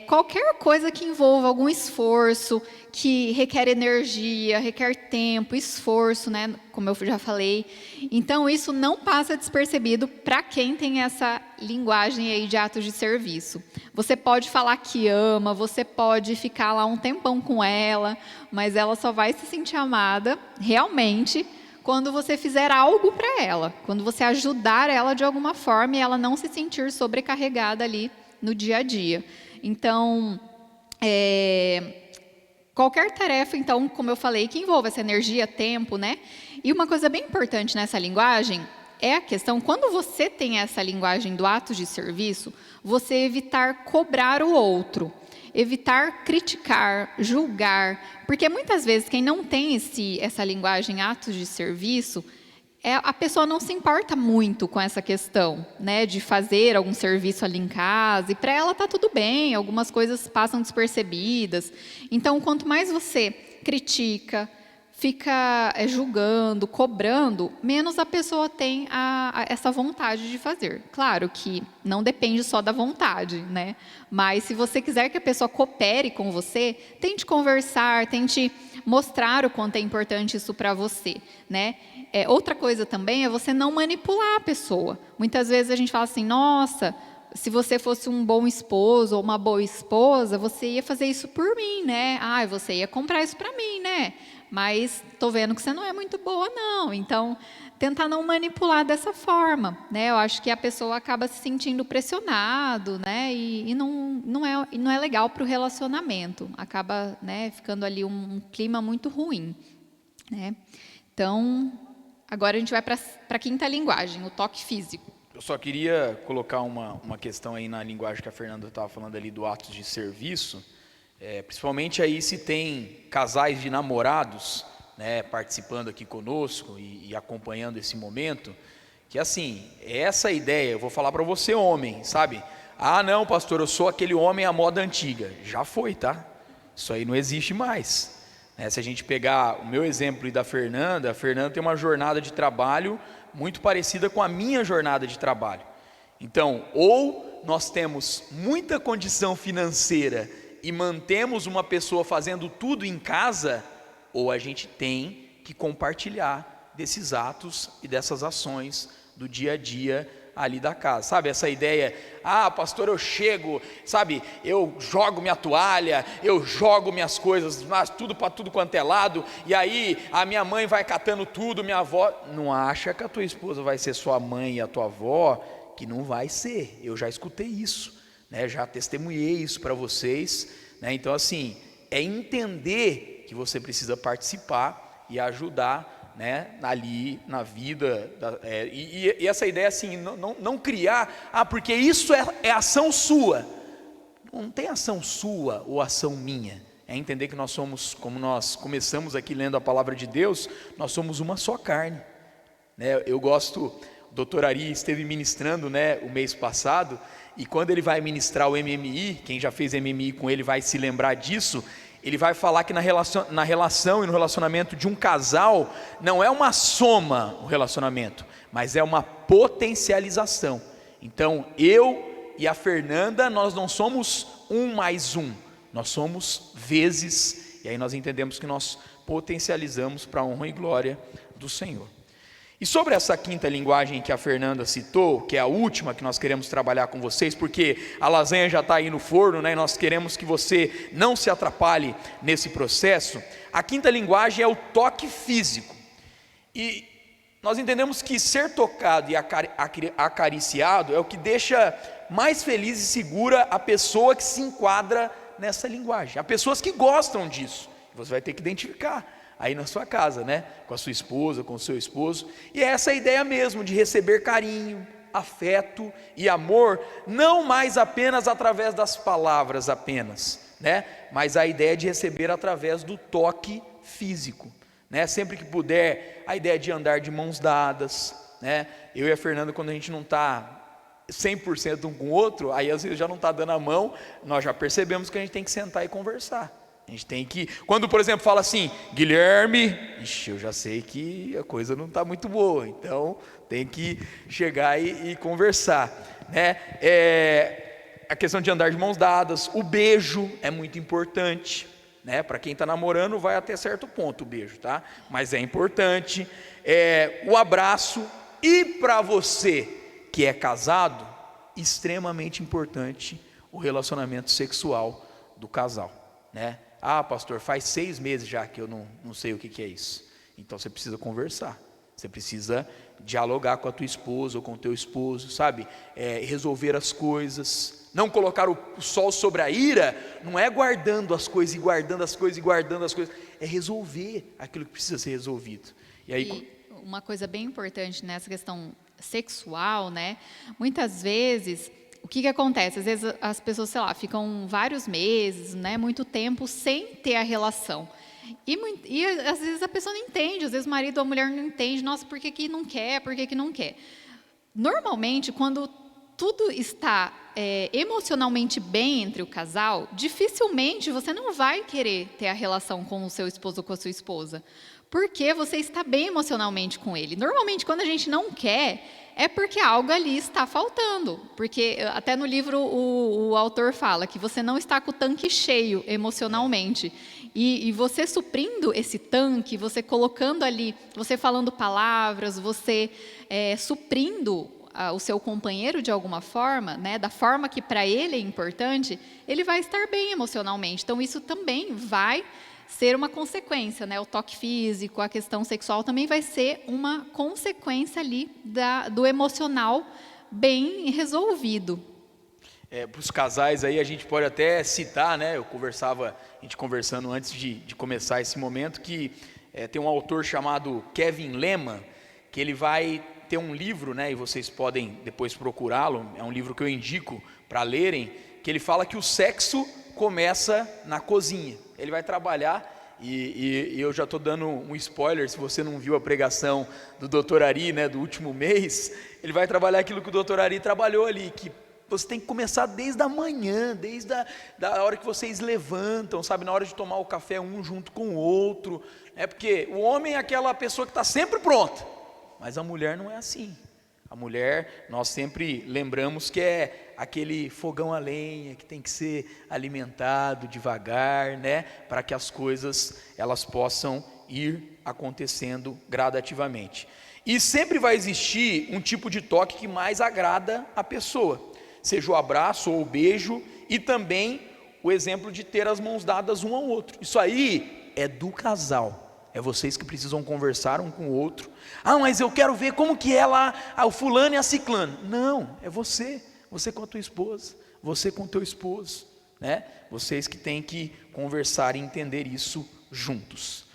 qualquer coisa que envolva algum esforço, que requer energia, requer tempo, esforço, né? Como eu já falei. Então, isso não passa despercebido para quem tem essa linguagem aí de atos de serviço. Você pode falar que ama, você pode ficar lá um tempão com ela, mas ela só vai se sentir amada realmente quando você fizer algo para ela, quando você ajudar ela de alguma forma e ela não se sentir sobrecarregada ali no dia a dia. Então, qualquer tarefa, então, como eu falei, que envolva essa energia, tempo, né? E uma coisa bem importante nessa linguagem é a questão, quando você tem essa linguagem do ato de serviço, você evitar cobrar o outro, evitar criticar, julgar, porque muitas vezes quem não tem essa linguagem atos de serviço, a pessoa não se importa muito com essa questão, né, de fazer algum serviço ali em casa, e para ela está tudo bem, algumas coisas passam despercebidas. Então, quanto mais você critica, fica julgando, cobrando, menos a pessoa tem essa vontade de fazer. Claro que não depende só da vontade, né? Mas se você quiser que a pessoa coopere com você, tente conversar, tente mostrar o quanto é importante isso para você, né? Outra coisa também é você não manipular a pessoa. Muitas vezes a gente fala assim, nossa, se você fosse um bom esposo ou uma boa esposa, você ia fazer isso por mim, né? Você ia comprar isso para mim, né? Mas estou vendo que você não é muito boa, não. Então, tentar não manipular dessa forma, né? Eu acho que a pessoa acaba se sentindo pressionado, né? E não é legal para o relacionamento. Acaba, né, ficando ali um clima muito ruim, né? Então, agora a gente vai para a quinta linguagem, o toque físico. Eu só queria colocar uma questão aí na linguagem que a Fernanda estava falando ali do ato de serviço. Principalmente aí se tem casais de namorados, né, participando aqui conosco e acompanhando esse momento, que assim, essa ideia, eu vou falar para você homem, sabe? Não, pastor, eu sou aquele homem à moda antiga. Já foi, tá? Isso aí não existe mais. Se a gente pegar o meu exemplo e da Fernanda, a Fernanda tem uma jornada de trabalho muito parecida com a minha jornada de trabalho. Então, ou nós temos muita condição financeira e mantemos uma pessoa fazendo tudo em casa, ou a gente tem que compartilhar desses atos e dessas ações do dia a dia ali da casa, sabe? Essa ideia, pastor, eu chego, sabe? Eu jogo minha toalha, eu jogo minhas coisas, tudo para tudo quanto é lado, e aí a minha mãe vai catando tudo, minha avó. Não acha que a tua esposa vai ser sua mãe e a tua avó? Que não vai ser. Eu já escutei isso, né? Já testemunhei isso para vocês, né? Então, assim, é entender que você precisa participar e ajudar, né, ali na vida, e essa ideia assim, não criar, porque isso é ação sua. Não tem ação sua ou ação minha. É entender que nós somos, como nós começamos aqui lendo a palavra de Deus, nós somos uma só carne, né? Eu gosto, o Dr. Ari esteve ministrando, né, o mês passado, e quando ele vai ministrar o MMI, quem já fez MMI com ele vai se lembrar disso. Ele vai falar que na relação e no relacionamento de um casal, não é uma soma o relacionamento, mas é uma potencialização. Então, eu e a Fernanda, nós não somos 1 mais 1, nós somos vezes, e aí nós entendemos que nós potencializamos para a honra e glória do Senhor. E sobre essa quinta linguagem que a Fernanda citou, que é a última que nós queremos trabalhar com vocês, porque a lasanha já está aí no forno, né, e nós queremos que você não se atrapalhe nesse processo. A quinta linguagem é o toque físico. E nós entendemos que ser tocado e acariciado é o que deixa mais feliz e segura a pessoa que se enquadra nessa linguagem. Há pessoas que gostam disso, você vai ter que identificar aí na sua casa, né? Com a sua esposa, com o seu esposo. E é essa ideia mesmo de receber carinho, afeto e amor, não mais apenas através das palavras apenas, né? Mas a ideia de receber através do toque físico, né? Sempre que puder, a ideia de andar de mãos dadas, né? Eu e a Fernanda, quando a gente não está 100% um com o outro, aí às vezes já não está dando a mão, nós já percebemos que a gente tem que sentar e conversar. A gente tem que, quando por exemplo fala assim, Guilherme, eu já sei que a coisa não está muito boa, então tem que chegar e conversar, né? A questão de andar de mãos dadas, o beijo é muito importante, né? Para quem está namorando vai até certo ponto o beijo, tá? Mas é importante, o abraço, e para você que é casado, extremamente importante o relacionamento sexual do casal, né? Pastor, faz 6 meses já que eu não sei o que é isso. Então você precisa conversar, você precisa dialogar com a tua esposa ou com o teu esposo, sabe? Resolver as coisas, não colocar o sol sobre a ira, não é guardando as coisas e guardando as coisas e guardando as coisas, é resolver aquilo que precisa ser resolvido. E aí, uma coisa bem importante nessa questão sexual, né? Muitas vezes, o que acontece? Às vezes as pessoas, sei lá, ficam vários meses, né, muito tempo sem ter a relação. E às vezes a pessoa não entende, às vezes o marido ou a mulher não entende, nossa, por que não quer, por que não quer? Normalmente, quando tudo está emocionalmente bem entre o casal, dificilmente você não vai querer ter a relação com o seu esposo ou com a sua esposa, porque você está bem emocionalmente com ele. Normalmente, quando a gente não quer, é porque algo ali está faltando, porque até no livro o autor fala que você não está com o tanque cheio emocionalmente, e você suprindo esse tanque, você colocando ali, você falando palavras, você suprindo o seu companheiro de alguma forma, né, da forma que para ele é importante, ele vai estar bem emocionalmente. Então isso também vai ser uma consequência, né? O toque físico, a questão sexual também vai ser uma consequência ali do emocional bem resolvido. Para os casais aí a gente pode até citar, né? A gente conversando antes de começar esse momento, que tem um autor chamado Kevin Lehman, que ele vai ter um livro, né? E vocês podem depois procurá-lo, é um livro que eu indico para lerem, que ele fala que o sexo começa na cozinha. Ele vai trabalhar, e eu já estou dando um spoiler, se você não viu a pregação do Dr. Ari, né, do último mês, ele vai trabalhar aquilo que o Dr. Ari trabalhou ali, que você tem que começar desde a manhã, desde da hora que vocês levantam, sabe, na hora de tomar o café um junto com o outro, porque o homem é aquela pessoa que está sempre pronta, mas a mulher não é assim. A mulher, nós sempre lembramos que é aquele fogão a lenha, que tem que ser alimentado devagar, né, para que as coisas elas possam ir acontecendo gradativamente. E sempre vai existir um tipo de toque que mais agrada a pessoa, seja o abraço ou o beijo, e também o exemplo de ter as mãos dadas um ao outro. Isso aí é do casal. É vocês que precisam conversar um com o outro. Mas eu quero ver como que é lá o fulano e a ciclana. Não, é você com a tua esposa, você com o teu esposo, né? Vocês que têm que conversar e entender isso juntos.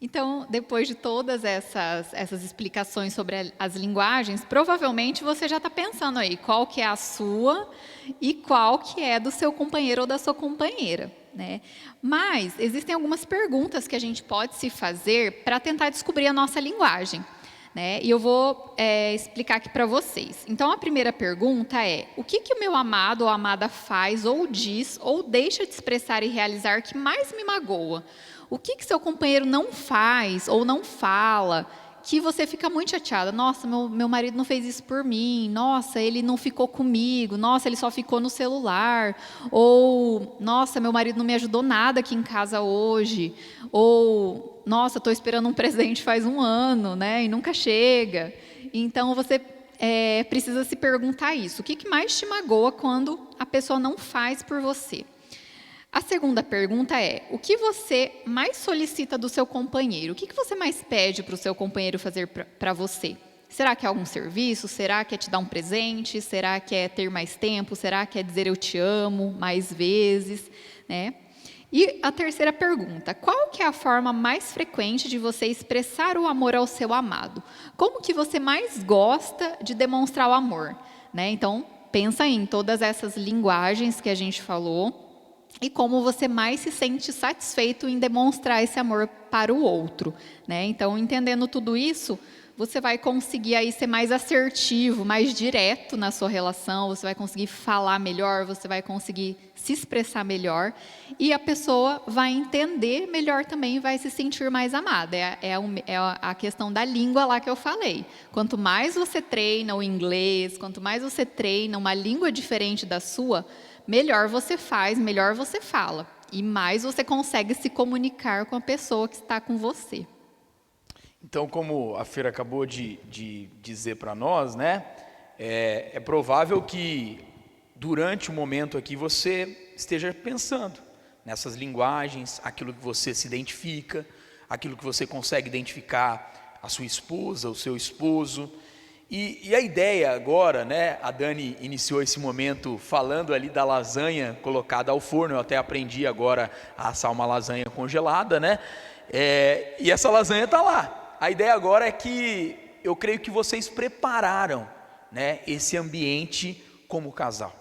Então, depois de todas essas explicações sobre as linguagens, provavelmente você já está pensando aí qual que é a sua e qual que é do seu companheiro ou da sua companheira, né? Mas existem algumas perguntas que a gente pode se fazer para tentar descobrir a nossa linguagem, né? E eu vou explicar aqui para vocês. Então, a primeira pergunta é: o que o meu amado ou amada faz ou diz ou deixa de expressar e realizar que mais me magoa? O que seu companheiro não faz ou não fala que você fica muito chateada? Nossa, meu marido não fez isso por mim. Nossa, ele não ficou comigo. Nossa, ele só ficou no celular. Ou, nossa, meu marido não me ajudou nada aqui em casa hoje. Ou, nossa, estou esperando um presente faz 1 ano, né, e nunca chega. Então, você precisa se perguntar isso. O que mais te magoa quando a pessoa não faz por você? A segunda pergunta é: o que você mais solicita do seu companheiro? O que você mais pede para o seu companheiro fazer para você? Será que é algum serviço? Será que é te dar um presente? Será que é ter mais tempo? Será que é dizer eu te amo mais vezes, né? E a terceira pergunta: qual que é a forma mais frequente de você expressar o amor ao seu amado? Como que você mais gosta de demonstrar o amor, né? Então, pensa em todas essas linguagens que a gente falou e como você mais se sente satisfeito em demonstrar esse amor para o outro, né? Então, entendendo tudo isso, você vai conseguir aí ser mais assertivo, mais direto na sua relação, você vai conseguir falar melhor, você vai conseguir se expressar melhor, e a pessoa vai entender melhor também, vai se sentir mais amada. É a questão da língua lá que eu falei. Quanto mais você treina o inglês, quanto mais você treina uma língua diferente da sua, melhor você faz, melhor você fala, e mais você consegue se comunicar com a pessoa que está com você. Então, como a Feira acabou de dizer para nós, né, é provável que durante o momento aqui você esteja pensando nessas linguagens, aquilo que você se identifica, aquilo que você consegue identificar a sua esposa, o seu esposo. E a ideia agora, né, a Dani iniciou esse momento falando ali da lasanha colocada ao forno. Eu até aprendi agora a assar uma lasanha congelada, né, e essa lasanha está lá. A ideia agora é que eu creio que vocês prepararam, né, esse ambiente como casal.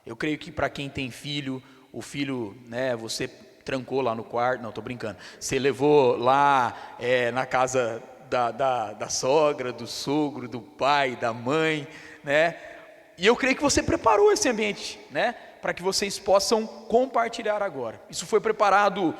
Eu creio que para quem tem filho, o filho, né, você trancou lá no quarto, não, estou brincando, você levou lá na casa da sogra, do sogro, do pai, da mãe, né? E eu creio que você preparou esse ambiente, né, para que vocês possam compartilhar agora. Isso foi preparado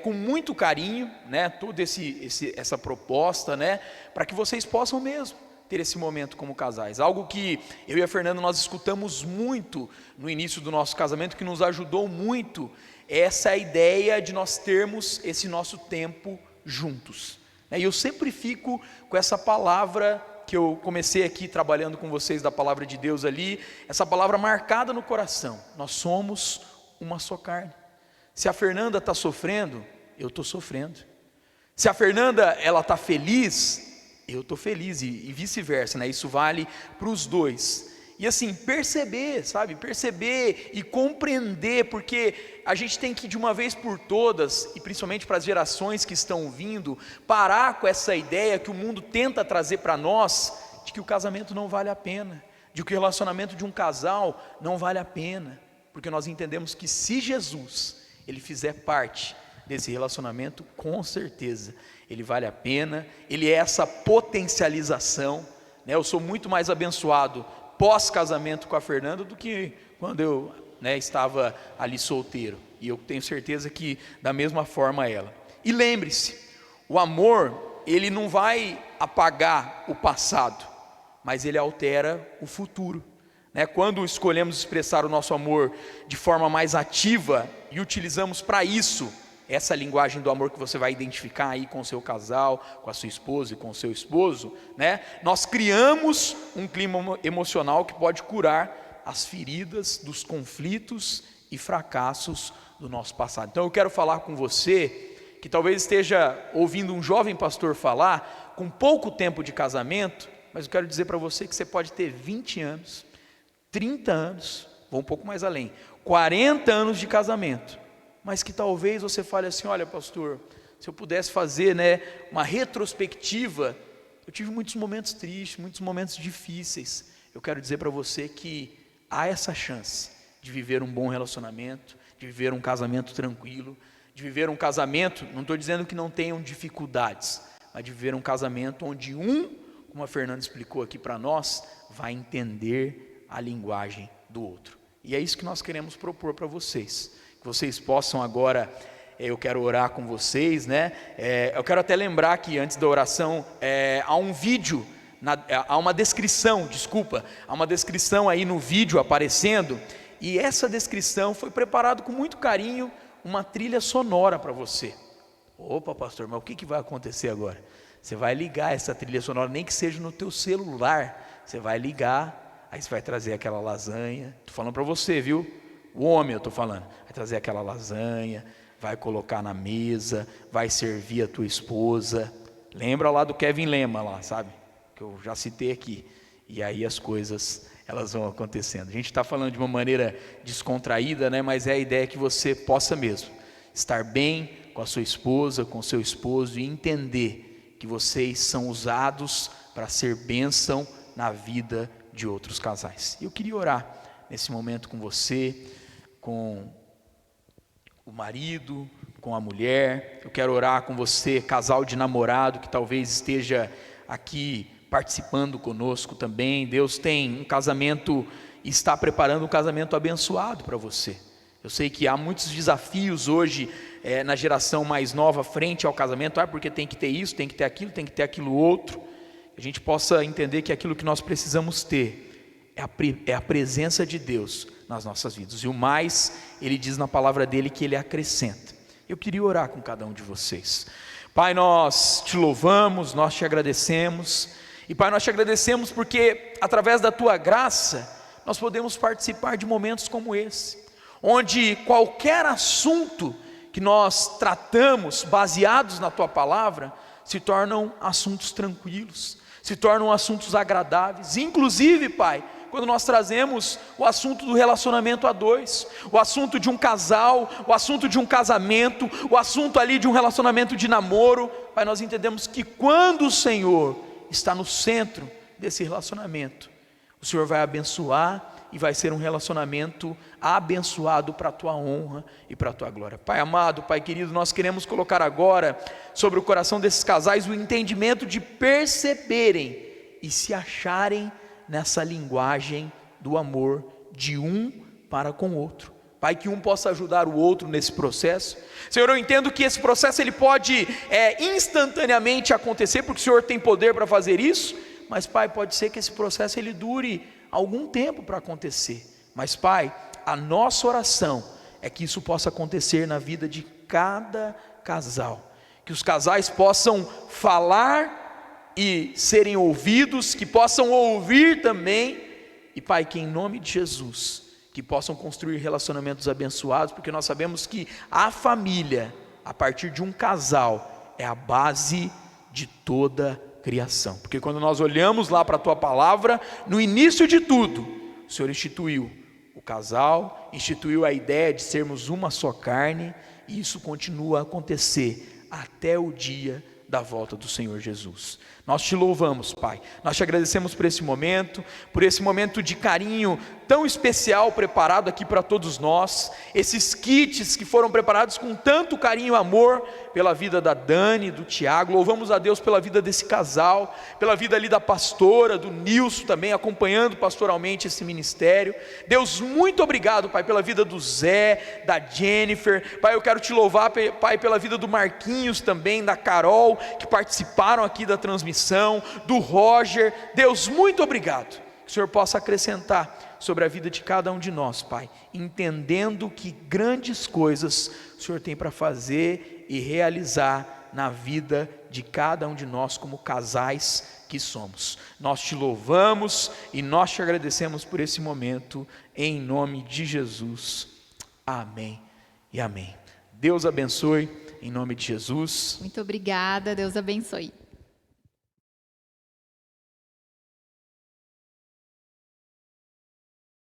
com muito carinho, né, toda essa proposta, né, para que vocês possam mesmo ter esse momento como casais. Algo que eu e a Fernanda nós escutamos muito no início do nosso casamento, que nos ajudou muito, é essa ideia de nós termos esse nosso tempo juntos. E eu sempre fico com essa palavra que eu comecei aqui trabalhando com vocês, da palavra de Deus ali, essa palavra marcada no coração: nós somos uma só carne. Se a Fernanda está sofrendo, eu estou sofrendo. Se a Fernanda ela está feliz, eu estou feliz, e vice-versa, né? Isso vale para os dois. E assim, perceber e compreender, porque a gente tem que de uma vez por todas, e principalmente para as gerações que estão vindo, parar com essa ideia que o mundo tenta trazer para nós, de que o casamento não vale a pena, de que o relacionamento de um casal não vale a pena, porque nós entendemos que se Jesus, ele fizer parte desse relacionamento, com certeza, ele vale a pena, ele é essa potencialização, né? Eu sou muito mais abençoado pós-casamento com a Fernanda do que quando eu, né, estava ali solteiro. E eu tenho certeza que da mesma forma ela. E lembre-se, o amor, ele não vai apagar o passado, mas ele altera o futuro, né? Quando escolhemos expressar o nosso amor de forma mais ativa e utilizamos para isso essa linguagem do amor que você vai identificar aí com o seu casal, com a sua esposa e com o seu esposo, né? Nós criamos um clima emocional que pode curar as feridas dos conflitos e fracassos do nosso passado. Então eu quero falar com você que talvez esteja ouvindo um jovem pastor falar com pouco tempo de casamento, mas eu quero dizer para você que você pode ter 20 anos, 30 anos, vou um pouco mais além, 40 anos de casamento, mas que talvez você fale assim: olha, pastor, se eu pudesse fazer, né, uma retrospectiva, eu tive muitos momentos tristes, muitos momentos difíceis. Eu quero dizer para você que há essa chance de viver um bom relacionamento, de viver um casamento tranquilo, de viver um casamento, não estou dizendo que não tenham dificuldades, mas de viver um casamento onde como a Fernanda explicou aqui para nós, vai entender a linguagem do outro. E é isso que nós queremos propor para vocês, que vocês possam agora, eu quero orar com vocês, né? Eu quero até lembrar que antes da oração, há um vídeo, há uma descrição aí no vídeo aparecendo, e essa descrição foi preparada com muito carinho, uma trilha sonora para você. Opa, pastor, mas o que vai acontecer agora? Você vai ligar essa trilha sonora, nem que seja no teu celular, você vai ligar, aí você vai trazer aquela lasanha, estou falando para você, viu? O homem eu estou falando, vai trazer aquela lasanha, vai colocar na mesa, vai servir a tua esposa, lembra lá do Kevin Lema lá, sabe? Que eu já citei aqui, e aí as coisas, elas vão acontecendo. A gente está falando de uma maneira descontraída, né? Mas é a ideia que você possa mesmo estar bem com a sua esposa, com o seu esposo, e entender que vocês são usados para ser bênção na vida de outros casais. Eu queria orar nesse momento com você, com o marido, com a mulher. Eu quero orar com você, casal de namorado, que talvez esteja aqui participando conosco também. Deus tem um casamento, está preparando um casamento abençoado para você. Eu sei que há muitos desafios hoje na geração mais nova frente ao casamento, porque tem que ter isso, tem que ter aquilo outro. Que a gente possa entender que aquilo que nós precisamos ter é a presença de Deus nas nossas vidas, e o mais, Ele diz na palavra dEle que Ele acrescenta. Eu queria orar com cada um de vocês. Pai, nós te louvamos, nós te agradecemos, e Pai, nós te agradecemos porque através da Tua graça, nós podemos participar de momentos como esse, onde qualquer assunto que nós tratamos, baseados na Tua palavra, se tornam assuntos tranquilos, se tornam assuntos agradáveis. Inclusive, Pai, quando nós trazemos o assunto do relacionamento a dois, o assunto de um casal, o assunto de um casamento, o assunto ali de um relacionamento de namoro, Pai, nós entendemos que quando o Senhor está no centro desse relacionamento, o Senhor vai abençoar, e vai ser um relacionamento abençoado para a Tua honra e para a Tua glória. Pai amado, Pai querido, nós queremos colocar agora sobre o coração desses casais o entendimento de perceberem e se acharem nessa linguagem do amor de um para com o outro. Pai, que um possa ajudar o outro nesse processo. Senhor, eu entendo que esse processo ele pode instantaneamente acontecer, porque o Senhor tem poder para fazer isso, mas Pai, pode ser que esse processo ele dure algum tempo para acontecer, mas Pai, a nossa oração é que isso possa acontecer na vida de cada casal, que os casais possam falar e serem ouvidos, que possam ouvir também, e Pai, que em nome de Jesus, que possam construir relacionamentos abençoados, porque nós sabemos que a família, a partir de um casal, é a base de toda criação, porque quando nós olhamos lá para a Tua palavra, no início de tudo, o Senhor instituiu o casal, instituiu a ideia de sermos uma só carne, e isso continua a acontecer até o dia da volta do Senhor Jesus. Nós te louvamos, Pai, nós te agradecemos por esse momento de carinho tão especial preparado aqui para todos nós, esses kits que foram preparados com tanto carinho e amor pela vida da Dani, do Tiago. Louvamos a Deus pela vida desse casal, pela vida ali da pastora, do Nilson também, acompanhando pastoralmente esse ministério. Deus, muito obrigado, Pai, pela vida do Zé, da Jennifer. Pai, eu quero te louvar, Pai, pela vida do Marquinhos também, da Carol, que participaram aqui da transmissão, do Roger. Deus, muito obrigado. Que o Senhor possa acrescentar sobre a vida de cada um de nós, Pai, entendendo que grandes coisas o Senhor tem para fazer e realizar na vida de cada um de nós como casais que somos. Nós te louvamos e nós te agradecemos por esse momento, em nome de Jesus. Amém e amém. Deus abençoe, em nome de Jesus. Muito obrigada, Deus abençoe.